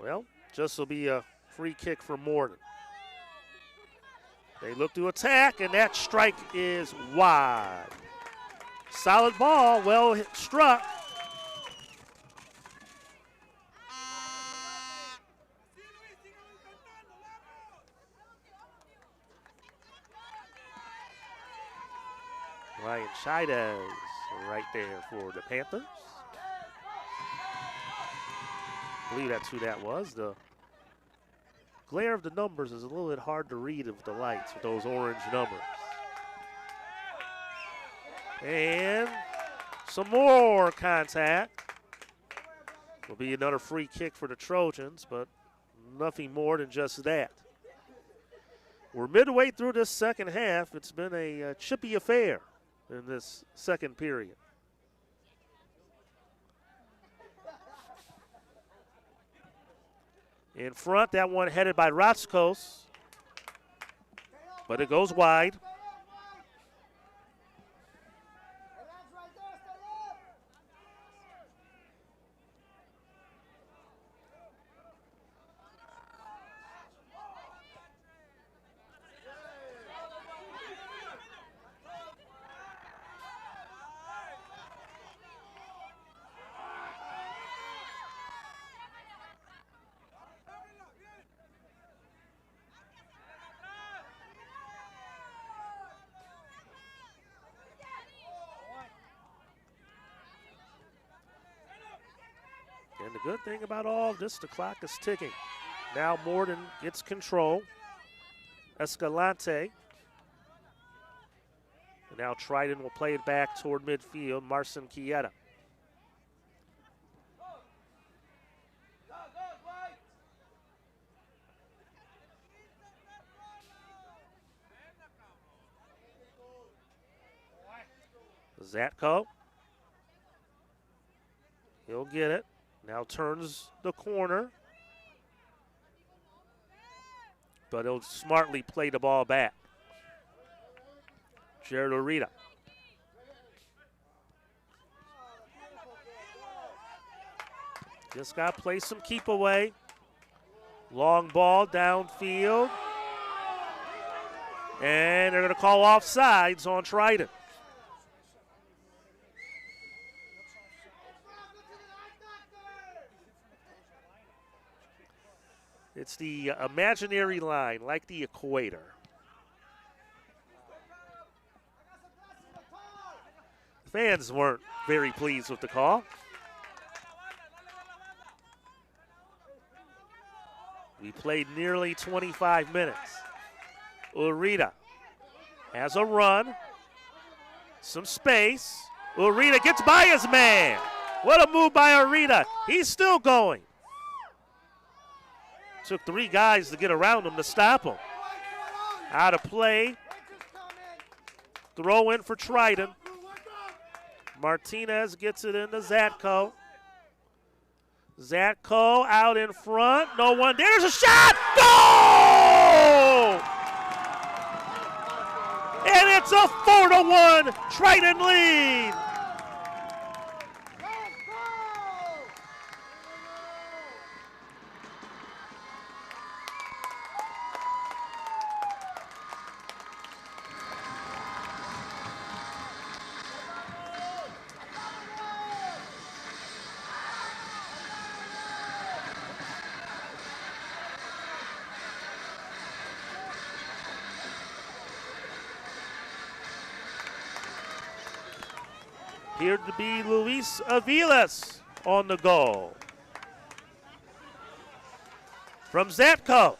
Well, just will be a free kick for Morton. They look to attack, and that strike is wide. Solid ball, well struck. Ryan Chaidez right there for the Panthers. I believe that's who that was. The glare of the numbers is a little bit hard to read with the lights with those orange numbers. And some more contact. Will be another free kick for the Trojans, but nothing more than just that. We're midway through this second half. It's been a chippy affair in this second period. In front, that one headed by Ratskos, but it goes wide. And the good thing about all this, the clock is ticking. Now Morton gets control. Escalante. And now Triton will play it back toward midfield. Marcin Chieta. Zatko. He'll get it. Now turns the corner. But he'll smartly play the ball back. Jared Urita. Just got to play some keep away. Long ball downfield. And they're going to call offsides on Triton. It's the imaginary line, like the equator. Fans weren't very pleased with the call. We played nearly 25 minutes. Urita has a run, some space. Urita gets by his man. What a move by Urita. He's still going. Took 3 guys to get around him to stop him. Out of play. Throw in for Triton. Martinez gets it into Zatko. Zatko out in front. No one. There's a shot. Goal! And it's a 4-1 Triton lead. Appeared to be Luis Aviles on the goal. From Zatko.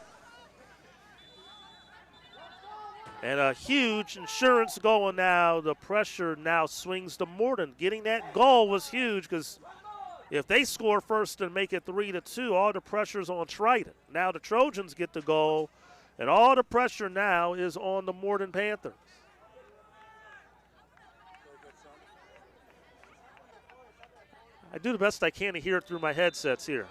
And a huge insurance goal now. The pressure now swings to Morton. Getting that goal was huge because if they score first and make it 3-2, all the pressure's on Triton. Now the Trojans get the goal, and all the pressure now is on the Morton Panthers. I do the best I can to hear it through my headsets here.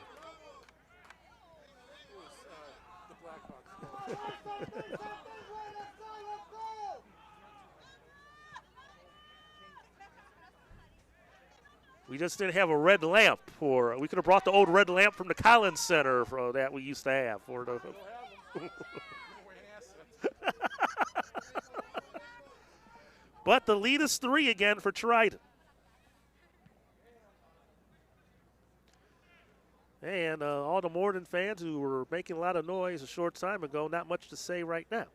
We just didn't have a red lamp, or we could have brought the old red lamp from the Collins Center that we used to have. For the But the lead is 3 again for Triton. And all the Morton fans who were making a lot of noise a short time ago, not much to say right now.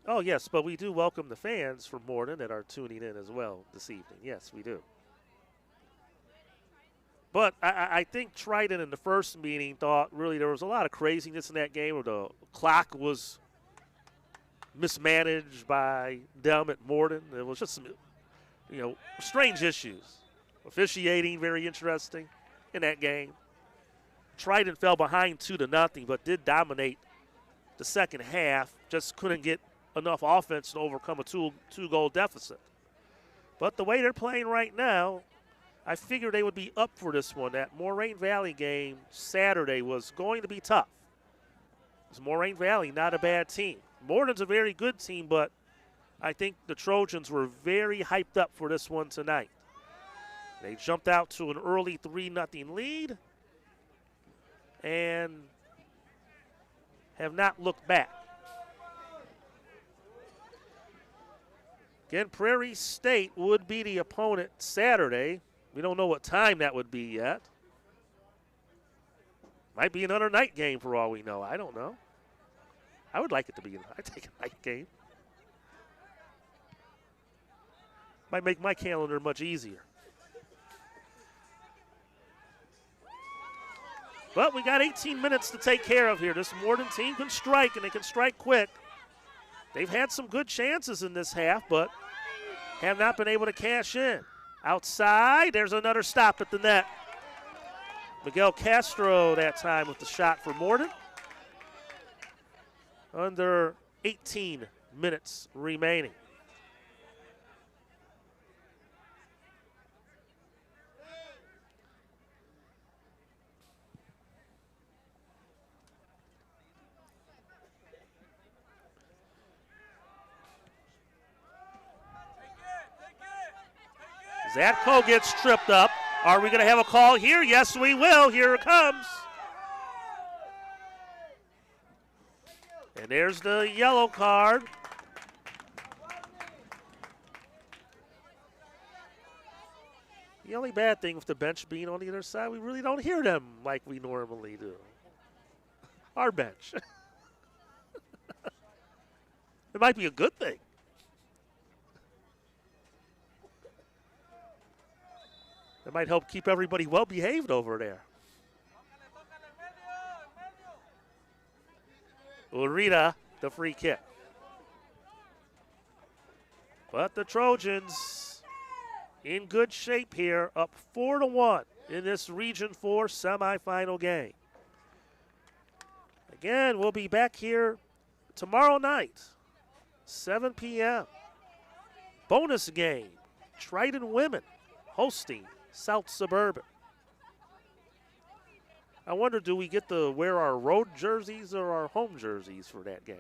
Oh, yes, but we do welcome the fans from Morton that are tuning in as well this evening. Yes, we do. But I think Triton in the first meeting thought really there was a lot of craziness in that game where the clock was mismanaged by them at Morton. It was just some, strange issues. Officiating, very interesting in that game. Triton fell behind 2-0, but did dominate the second half. Just couldn't get enough offense to overcome a two-goal deficit. But the way they're playing right now, I figured they would be up for this one. That Moraine Valley game Saturday was going to be tough. Because Moraine Valley, not a bad team. Morton's a very good team, but I think the Trojans were very hyped up for this one tonight. They jumped out to an early 3-0 lead and have not looked back. Again, Prairie State would be the opponent Saturday. We don't know what time that would be yet. Might be another night game for all we know. I don't know. I would like it to be. I'd take a night game. Might make my calendar much easier. But we got 18 minutes to take care of here. This Morton team can strike, and they can strike quick. They've had some good chances in this half, but have not been able to cash in. Outside, there's another stop at the net. Miguel Castro that time with the shot for Morton. Under 18 minutes remaining. Zatko gets tripped up. Are we going to have a call here? Yes, we will. Here it comes. And there's the yellow card. The only bad thing with the bench being on the other side, we really don't hear them like we normally do. Our bench. It might be a good thing. That might help keep everybody well behaved over there. Urita, the free kick. But the Trojans in good shape here, up 4-1 in this Region 4 semifinal game. Again, we'll be back here tomorrow night, 7 p.m. Bonus game, Triton women hosting South Suburban. I wonder, do we get to wear our road jerseys or our home jerseys for that game?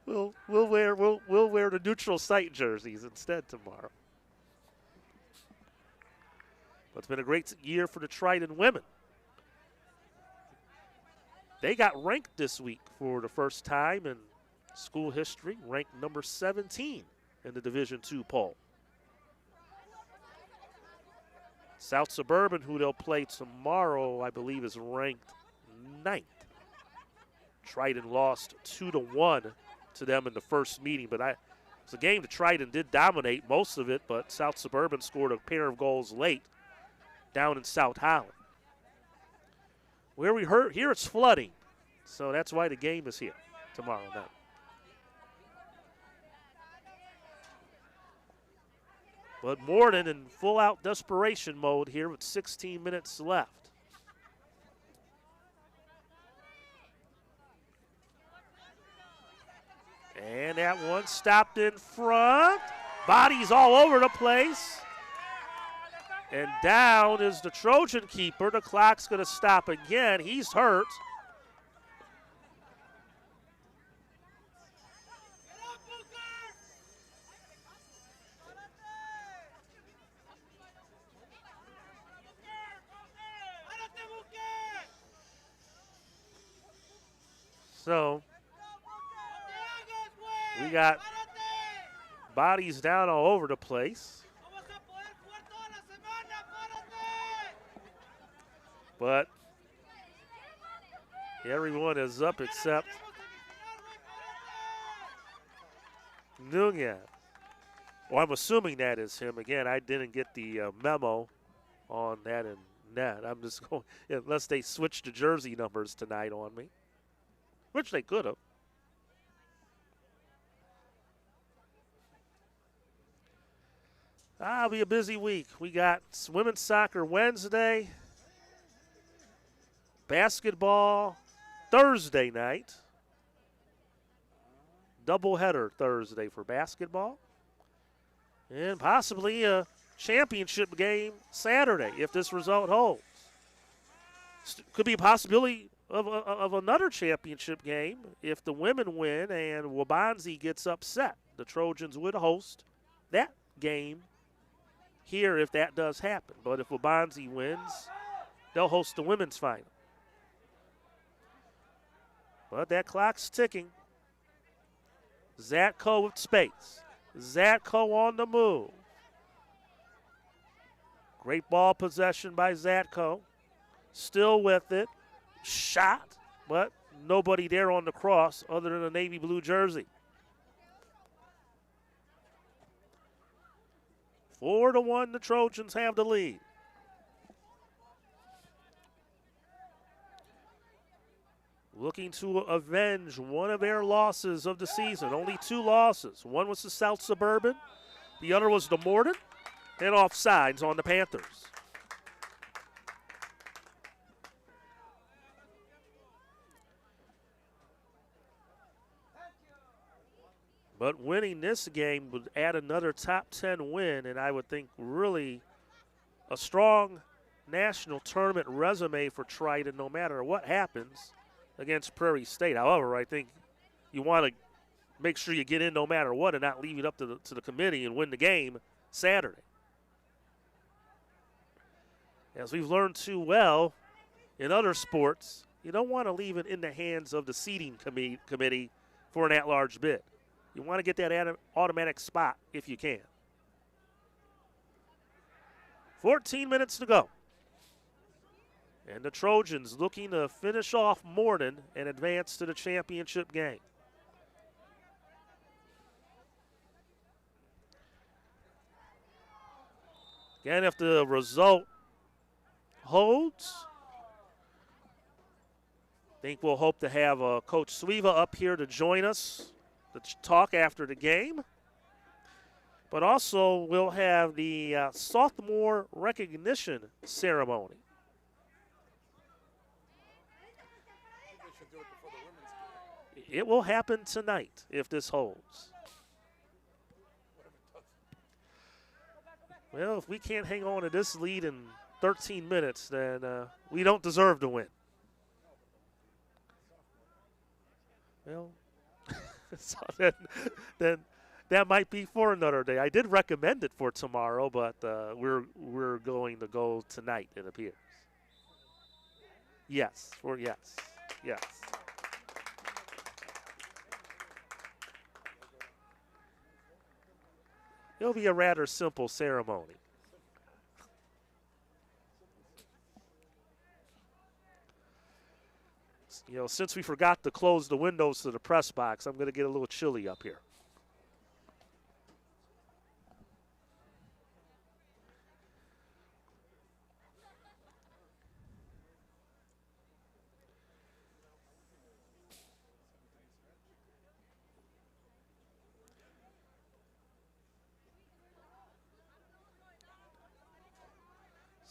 We'll wear the neutral site jerseys instead tomorrow. But it's been a great year for the Triton women. They got ranked this week for the first time in school history, ranked number 17 in the Division II poll. South Suburban, who they'll play tomorrow, I believe is ranked 9th. Triton lost 2-1 to them in the first meeting, but it's a game that Triton did dominate most of it, but South Suburban scored a pair of goals late down in South Holland. Where we heard here, it's flooding, so that's why the game is here tomorrow night. But Morton in full-out desperation mode here with 16 minutes left. And that one stopped in front. Bodies all over the place. And down is the Trojan keeper. The clock's going to stop again. He's hurt. So we got bodies down all over the place. But everyone is up except Nunez. Well, I'm assuming that is him. Again, I didn't get the memo on that and that. I'm just going, unless they switched the jersey numbers tonight on me, which they could have. It'll be a busy week. We got women's soccer Wednesday, basketball Thursday night, doubleheader Thursday for basketball, and possibly a championship game Saturday if this result holds. Could be a possibility of another championship game if the women win and Wabanzi gets upset. The Trojans would host that game here if that does happen. But if Wabanzi wins, they'll host the women's final. But that clock's ticking. Zatko with space. Zatko on the move. Great ball possession by Zatko. Still with it. Shot, but nobody there on the cross other than a navy blue jersey. 4-1, the Trojans have the lead. Looking to avenge one of their losses of the season. Only 2 losses. One was the South Suburban. The other was the Morton. And offsides on the Panthers. But winning this game would add another top 10 win, and I would think really a strong national tournament resume for Triton no matter what happens against Prairie State. However, I think you want to make sure you get in no matter what and not leave it up to the committee and win the game Saturday. As we've learned too well in other sports, you don't want to leave it in the hands of the seating committee for an at-large bid. You want to get that automatic spot if you can. 14 minutes to go. And the Trojans looking to finish off Morton and advance to the championship game. Again, if the result holds, I think we'll hope to have Coach Suiva up here to join us to talk after the game. But also we'll have the sophomore recognition ceremony. It will happen tonight if this holds. Well, if we can't hang on to this lead in 13 minutes, then we don't deserve to win. Well, so then that might be for another day. I did recommend it for tomorrow, but we're going to go tonight, it appears. Yes. It'll be a rather simple ceremony. You know, since we forgot to close the windows to the press box, I'm going to get a little chilly up here.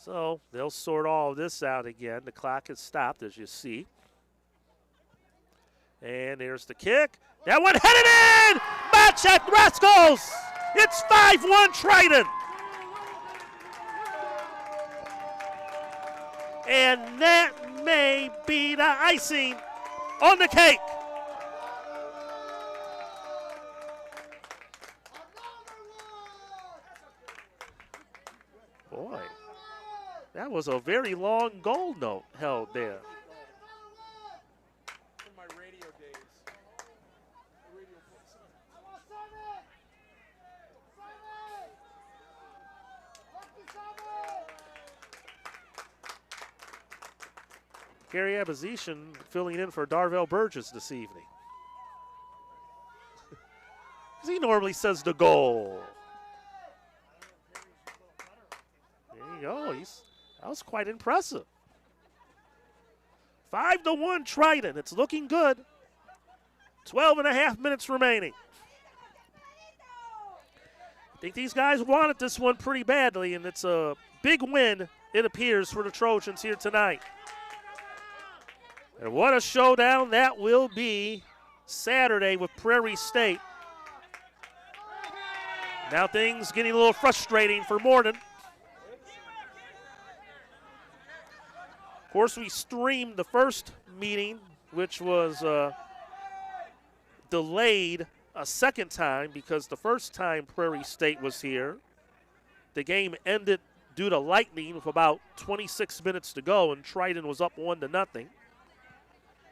So they'll sort all of this out again. The clock has stopped, as you see. And there's the kick. That one headed in! Matchak Rascals! It's 5-1 Triton. And that may be the icing on the cake. Boy, that was a very long goal note held there. In my radio days, Gary Abazishan filling in for Darvell Burgess this evening. He normally says the goal. There you go. That was quite impressive. 5-1 Triton. It's looking good. 12.5 minutes remaining. I think these guys wanted this one pretty badly, and it's a big win, it appears, for the Trojans here tonight. And what a showdown that will be Saturday with Prairie State. Now things getting a little frustrating for Morton. Of course, we streamed the first meeting, which was delayed a second time because the first time Prairie State was here, the game ended due to lightning with about 26 minutes to go, and Triton was up 1-0.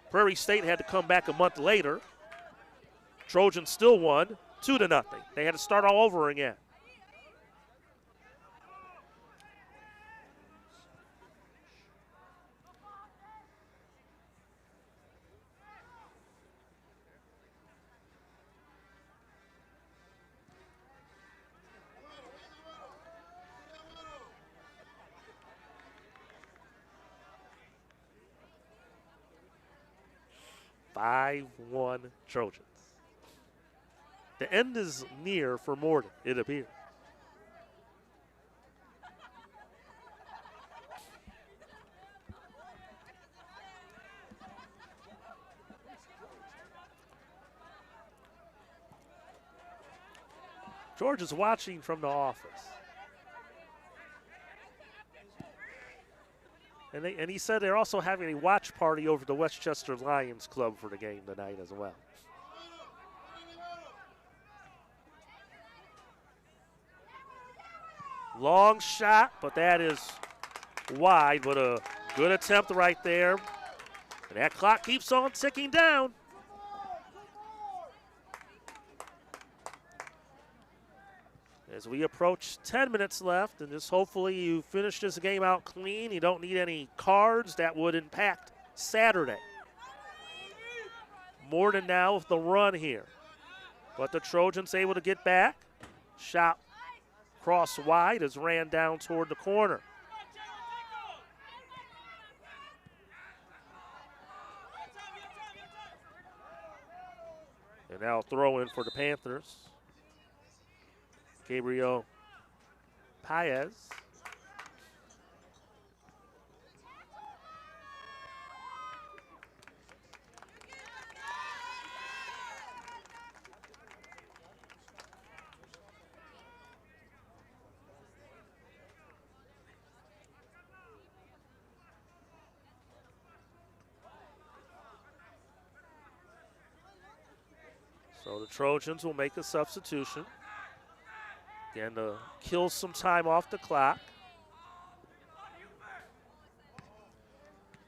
Prairie State had to come back a month later. Trojans still won 2-0. They had to start all over again. Trojans. The end is near for Morton, it appears. George is watching from the office. And he said they're also having a watch party over the Westchester Lions Club for the game tonight as well. Long shot, but that is wide, but a good attempt right there. And that clock keeps on ticking down. As we approach 10 minutes left, and just hopefully you finish this game out clean. You don't need any cards that would impact Saturday. Morton now with the run here. But the Trojans able to get back. Shot cross wide as ran down toward the corner. And now throw in for the Panthers. Gabriel Paez. So the Trojans will make a substitution. Again, to kill some time off the clock.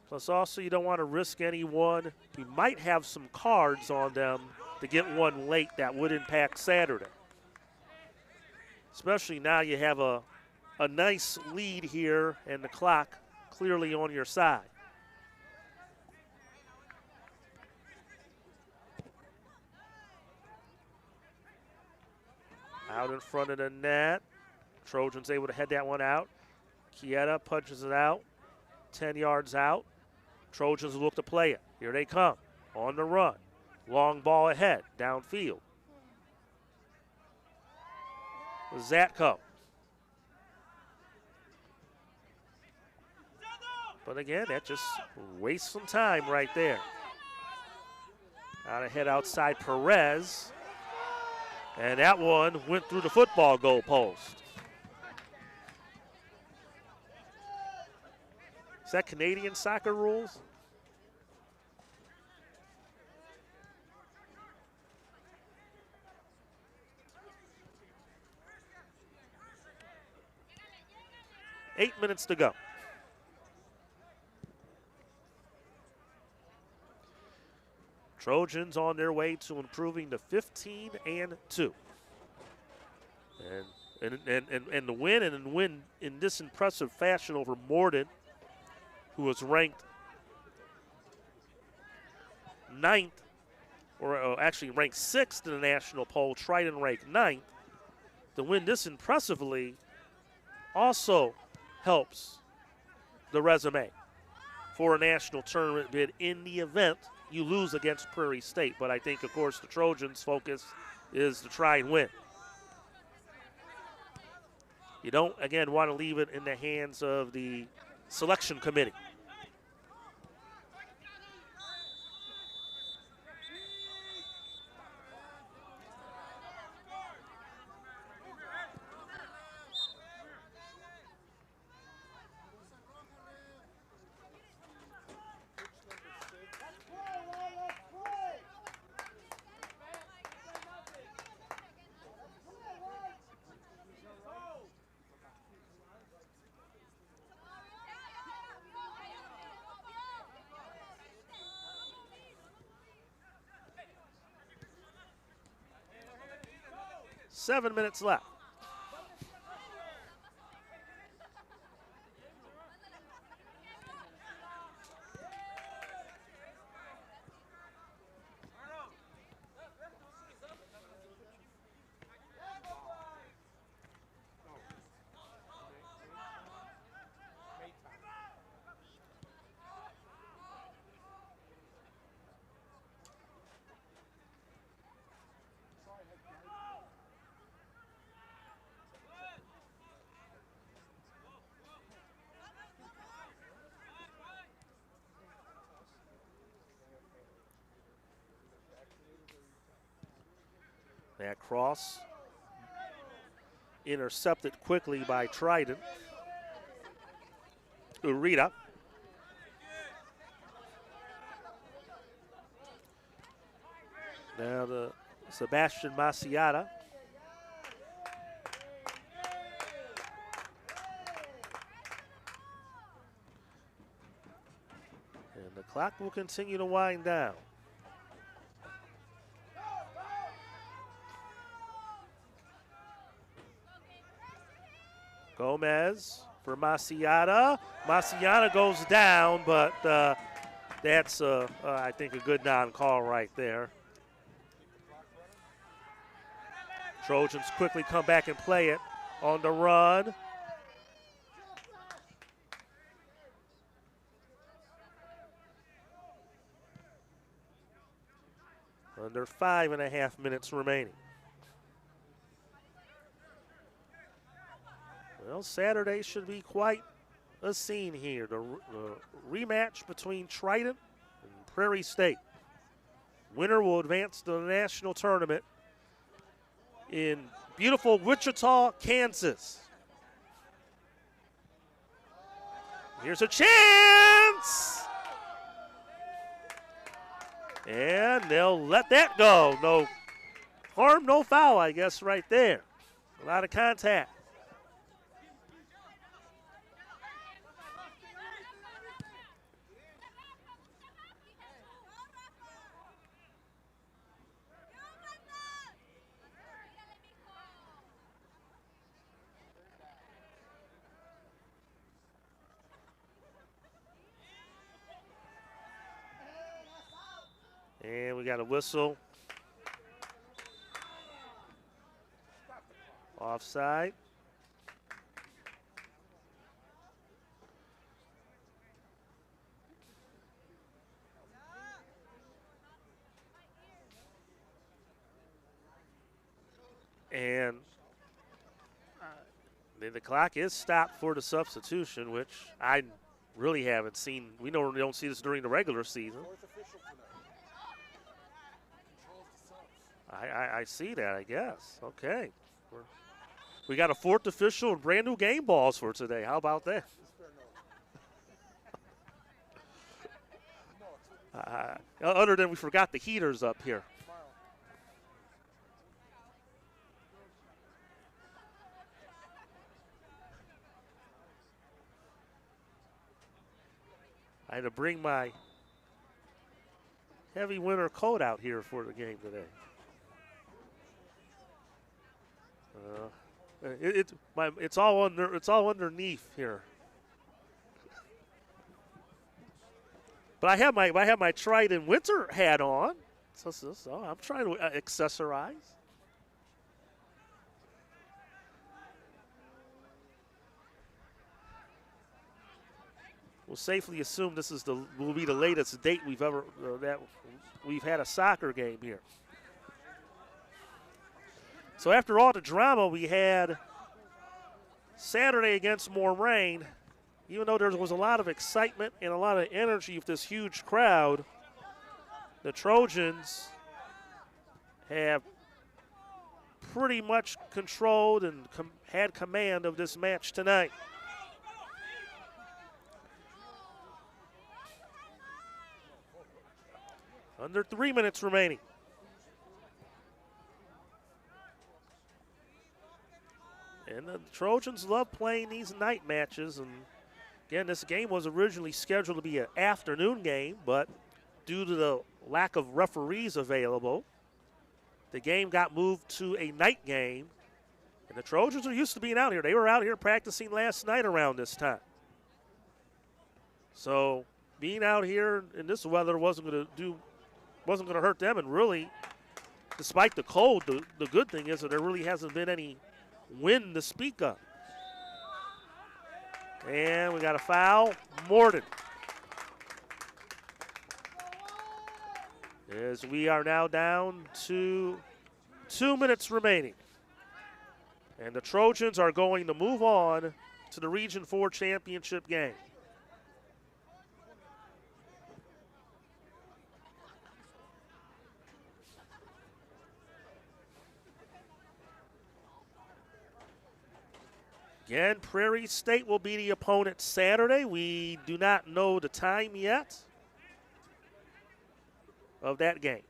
Plus also you don't want to risk anyone. You might have some cards on them to get one late that would impact Saturday. Especially now you have a nice lead here and the clock clearly on your side. Out in front of the net. Trojans able to head that one out. Chieta punches it out. 10 yards out. Trojans look to play it. Here they come. On the run. Long ball ahead. Downfield. Zatko. But again, that just wastes some time right there. Out ahead outside Perez. And that one went through the football goal post. Is that Canadian soccer rules? Eight minutes to go. Trojans on their way to improving to 15-2. And the win in this impressive fashion over Morton, who was ranked ninth, or actually ranked 6th in the national poll, Triton ranked 9th. To win this impressively also helps the resume for a national tournament bid in the event you lose against Prairie State. But I think, of course, the Trojans' focus is to try and win. You don't, again, want to leave it in the hands of the selection committee. Seven minutes left. That cross intercepted quickly by Triton. Urita. Now to Sebastian Maciata. And the clock will continue to wind down. Gomez for Maciata. Maciata goes down, but that's, I think, a good non-call right there. Trojans quickly come back and play it on the run. Under 5.5 minutes remaining. Well, Saturday should be quite a scene here. The rematch between Triton and Prairie State. Winner will advance to the national tournament in beautiful Wichita, Kansas. Here's a chance! And they'll let that go. No harm, no foul, I guess, right there. A lot of contact. And we got a whistle. Offside. And the clock is stopped for the substitution, which I really haven't seen. We normally don't see this during the regular season. I see that, I guess. Okay. We got a fourth official and brand new game balls for today. How about that? Other than we forgot the heaters up here. I had to bring my heavy winter coat out here for the game today. It's all underneath here. But I have my Triton winter hat on, so I'm trying to accessorize. We'll safely assume this will be the latest date we've ever that we've had a soccer game here. So after all the drama we had Saturday against Morton, even though there was a lot of excitement and a lot of energy with this huge crowd, the Trojans have pretty much controlled and had command of this match tonight. Under 3 minutes remaining. And the Trojans love playing these night matches. And again, this game was originally scheduled to be an afternoon game, but due to the lack of referees available, the game got moved to a night game. And the Trojans are used to being out here. They were out here practicing last night around this time. So being out here in this weather wasn't going to hurt them. And really, despite the cold, the good thing is that there really hasn't been any wind to speak of. And we got a foul. Morton. As we are now down to 2 minutes remaining. And the Trojans are going to move on to the Region 4 championship game. Again, Prairie State will be the opponent Saturday. We do not know the time yet of that game.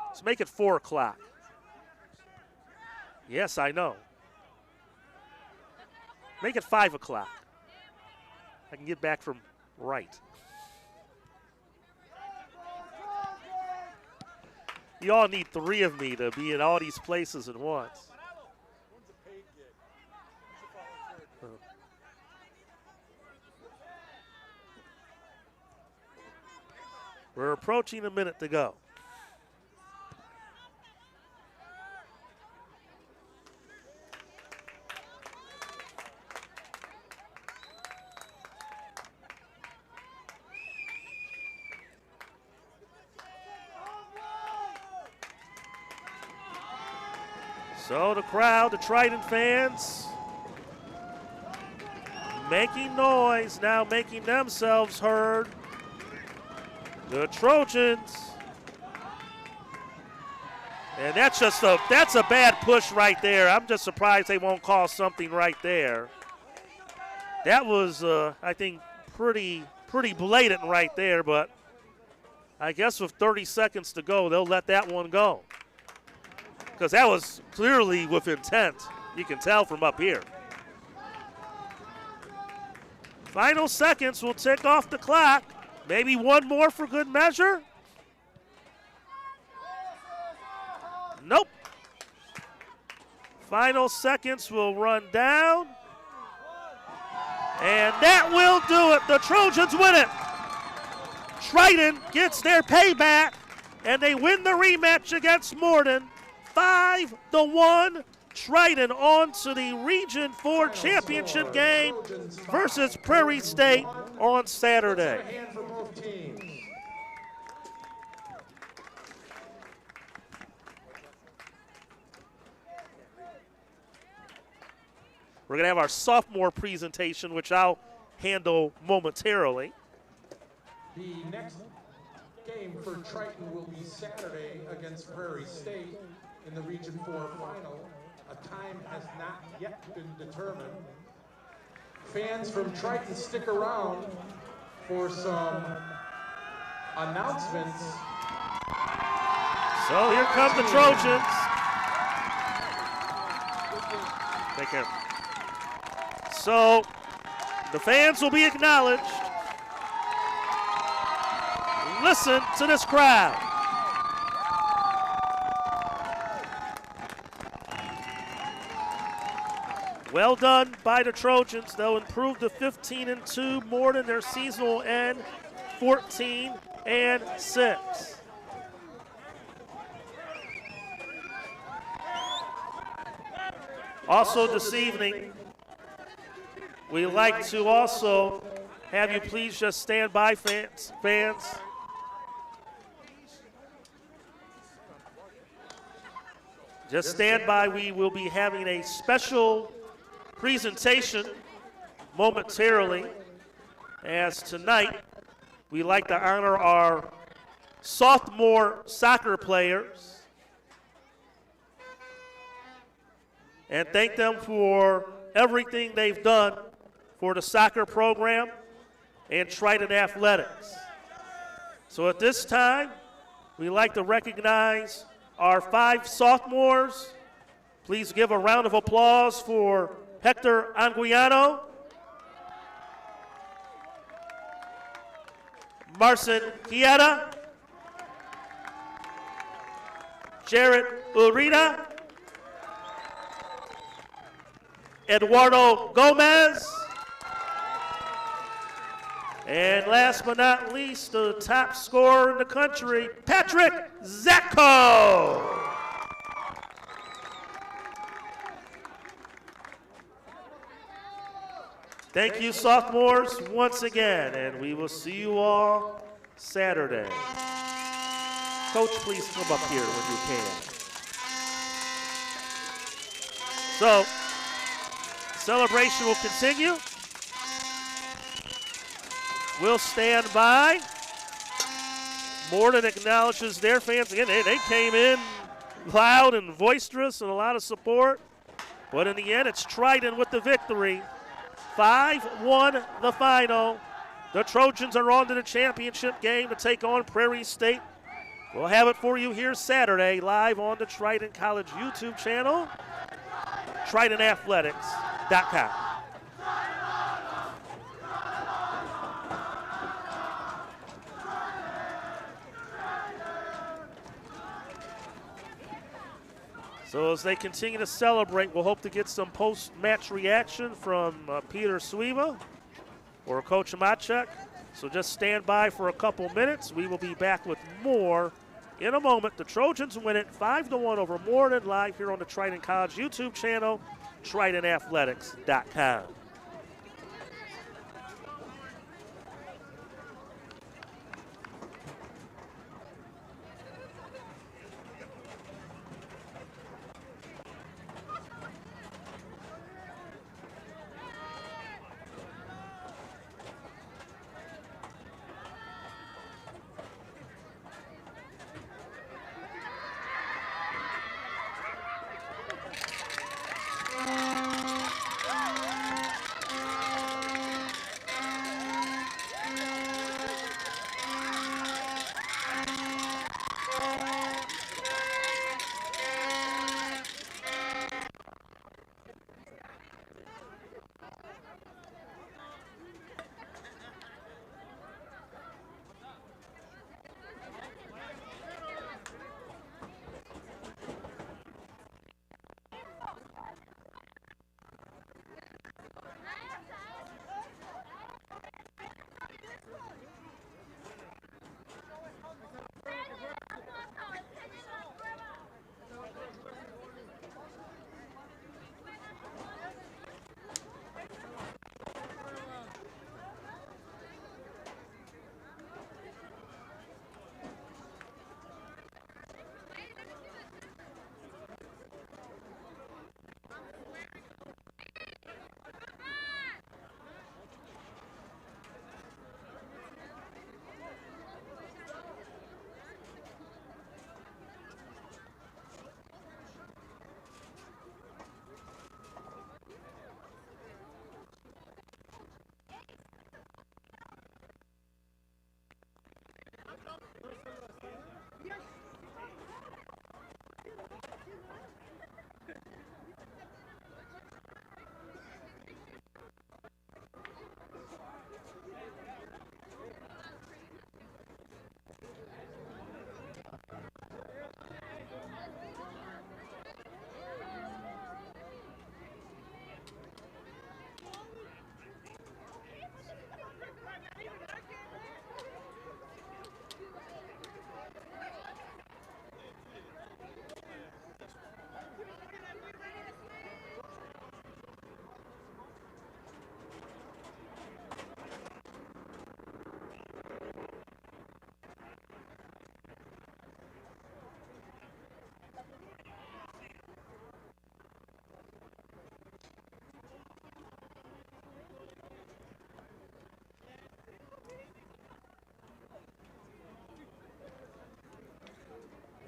Let's make it 4 o'clock. Yes, I know. Make it 5 o'clock. I can get back from right. You all need 3 of me to be in all these places at once. We're approaching a minute to go. So the crowd, the Triton fans, making noise, now making themselves heard. The Trojans, and that's a bad push right there. I'm just surprised they won't call something right there. That was, I think, pretty blatant right there, but I guess with 30 seconds to go, they'll let that one go. Because that was clearly with intent. You can tell from up here. Final seconds will tick off the clock. Maybe one more for good measure. Nope. Final seconds will run down. And that will do it. The Trojans win it. Triton gets their payback, and they win the rematch against Morton. 5-1. Triton on to the Region 4 championship game versus Prairie State on Saturday. We're going to have our sophomore presentation, which I'll handle momentarily. The next game for Triton will be Saturday against Prairie State in the Region 4 final. A time has not yet been determined. Fans from Triton, stick around for some announcements. So here come the Trojans. Take care. So the fans will be acknowledged. Listen to this crowd. Well done by the Trojans. They'll improve to 15-2. Morton, their season will end 14-6. Also this evening, we'd like to also have you please just stand by, fans. Just stand by. We will be having a special presentation momentarily, as tonight we like to honor our sophomore soccer players and thank them for everything they've done for the soccer program and Triton Athletics. So at this time, we like to recognize our 5 sophomores. Please give a round of applause for Hector Anguiano, Marcin Quieta, Jared Urita, Eduardo Gomez, and last but not least, the top scorer in the country, Patrick Zacco. Thank you, sophomores, once again, and we will see you all Saturday. Coach, please come up here when you can. So, celebration will continue. We'll stand by. Morton acknowledges their fans. Again, they came in loud and boisterous and a lot of support. But in the end, it's Triton with the victory. 5-1 the final. The Trojans are on to the championship game to take on Prairie State. We'll have it for you here Saturday, live on the Triton College YouTube channel, TritonAthletics.com. So as they continue to celebrate, we'll hope to get some post-match reaction from Peter Suiva or Coach Machek. So just stand by for a couple minutes. We will be back with more in a moment. The Trojans win it 5-1 over Morton, live here on the Triton College YouTube channel, TritonAthletics.com.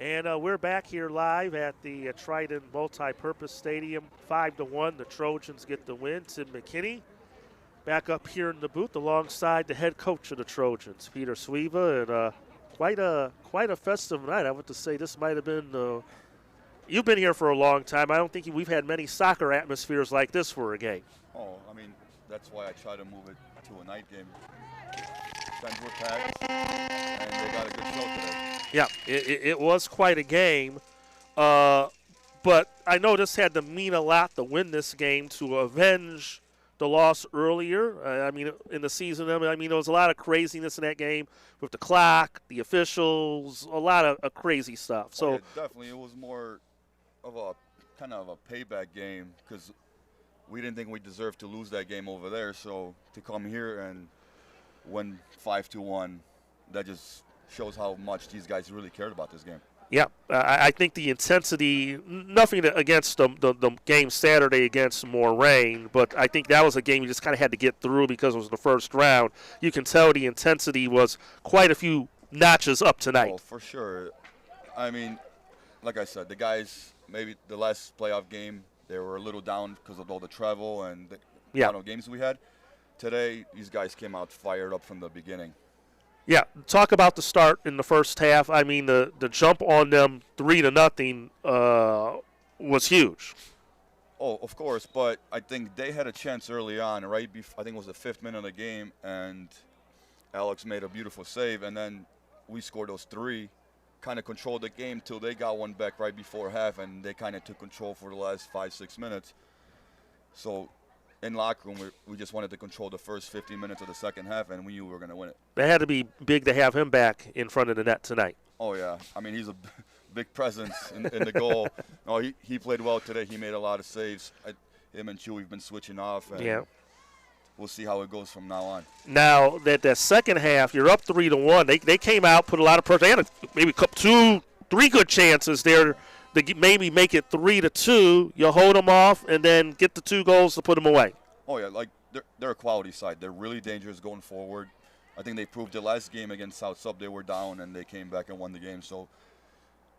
And we're back here live at the Triton Multi-Purpose Stadium. 5-1, the Trojans get the win. Tim McKinney back up here in the booth alongside the head coach of the Trojans, Peter Swiva, and quite a festive night. I want to say this might have been. You've been here for a long time. I don't think we've had many soccer atmospheres like this for a game. Oh, I mean, that's why I try to move it to a night game. Fans were packed, and they got a good show today. Yeah, it was quite a game. But I know this had to mean a lot to win this game to avenge the loss earlier. I mean, in the season, I mean, there was a lot of craziness in that game with the clock, the officials, a lot of crazy stuff. So yeah, definitely, it was more of a kind of a payback game because we didn't think we deserved to lose that game over there. So to come here and win 5-1, that just shows how much these guys really cared about this game. Yeah, I think the intensity, nothing against the game Saturday against Morton, but I think that was a game you just kind of had to get through because it was the first round. You can tell the intensity was quite a few notches up tonight. Oh, for sure. I mean, like I said, the guys, maybe the last playoff game, they were a little down because of all the travel and the amount of games we had. Today, these guys came out fired up from the beginning. Yeah, talk about the start in the first half. I mean, the jump on them 3-0 was huge. Oh, of course, but I think they had a chance early on, right? I think it was the 5th minute of the game, and Alex made a beautiful save, and then we scored those 3, kind of controlled the game till they got one back right before half, and they kind of took control for the last 5-6 minutes. So in locker room, we just wanted to control the first 15 minutes of the second half, and we knew we were going to win it. It had to be big to have him back in front of the net tonight. Oh, yeah. I mean, he's a big presence in the goal. No, he played well today. He made a lot of saves. Him and Chew, we've been switching off, and we'll see how it goes from now on. Now, that second half, you're up 3-1. They came out, put a lot of pressure. They had maybe 2-3 good chances there to maybe make it 3-2. You hold them off and then get the 2 goals to put them away. Oh, yeah, like they're a quality side. They're really dangerous going forward. I think they proved it last game against South Sub. They were down, and they came back and won the game. So,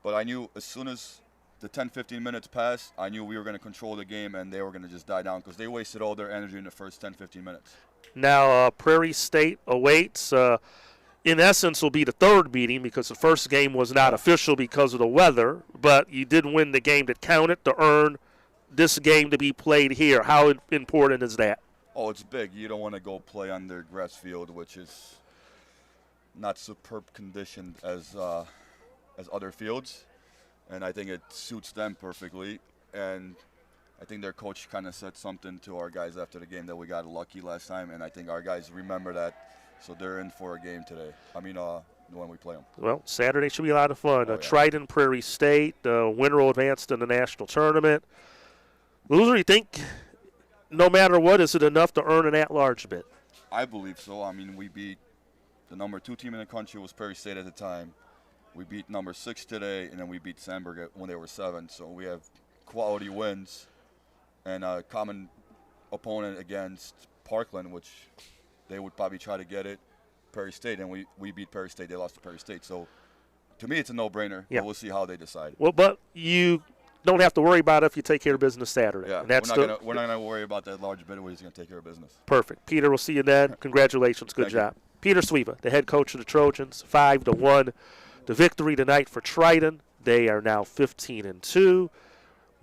but I knew as soon as the 10-15 minutes passed, I knew we were going to control the game, and they were going to just die down because they wasted all their energy in the first 10-15 minutes. Now, Prairie State awaits. In essence, will be the 3rd meeting because the first game was not official because of the weather, but you did win the game that counted to earn this game to be played here. How important is that? Oh, it's big. You don't want to go play on their grass field, which is not superb conditioned as other fields, and I think it suits them perfectly. And I think their coach kind of said something to our guys after the game that we got lucky last time, and I think our guys remember that. So they're in for a game today. I mean, when we play them. Well, Saturday should be a lot of fun. Oh, yeah. Triton, Prairie State, winner will advance to the national tournament. Loser, you think, no matter what, is it enough to earn an at-large bid? I believe so. I mean, we beat the number 2 team in the country was Prairie State at the time. We beat number 6 today, and then we beat Sandburg when they were 7. So we have quality wins and a common opponent against Parkland, which they would probably try to get it, Prairie State, and we beat Prairie State. They lost to Prairie State. So, to me, it's a no-brainer. Yeah. But we'll see how they decide. Well, but you don't have to worry about it if you take care of business Saturday. Yeah, and that's we're not going to worry about that large bid. We're just going to take care of business. Perfect. Peter, we'll see you then. Congratulations. Good job. Peter Swiva, the head coach of the Trojans, 5-1. The victory tonight for Triton. They are now 15-2.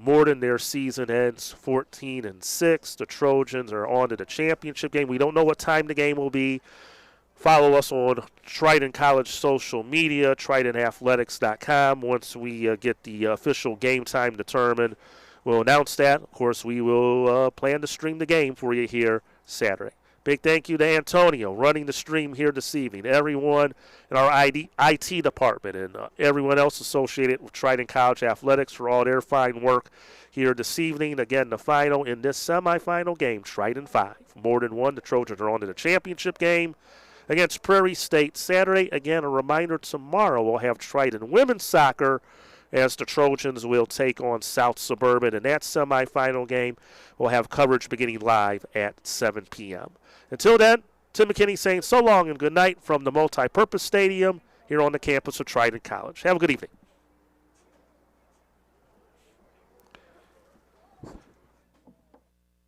Morton, their season ends 14-6. The Trojans are on to the championship game. We don't know what time the game will be. Follow us on Triton College social media, TritonAthletics.com. Once we get the official game time determined, we'll announce that. Of course, we will plan to stream the game for you here Saturday. Big thank you to Antonio running the stream here this evening. Everyone in our IT department and everyone else associated with Triton College Athletics for all their fine work here this evening. Again, the final in this semifinal game, Triton 5. Morton 1. The Trojans are on to the championship game against Prairie State Saturday. Again, a reminder, tomorrow we'll have Triton women's soccer as the Trojans will take on South Suburban in that semifinal game. We'll have coverage beginning live at 7 p.m. Until then, Tim McKinney saying so long and good night from the Multi-Purpose Stadium here on the campus of Triton College. Have a good evening.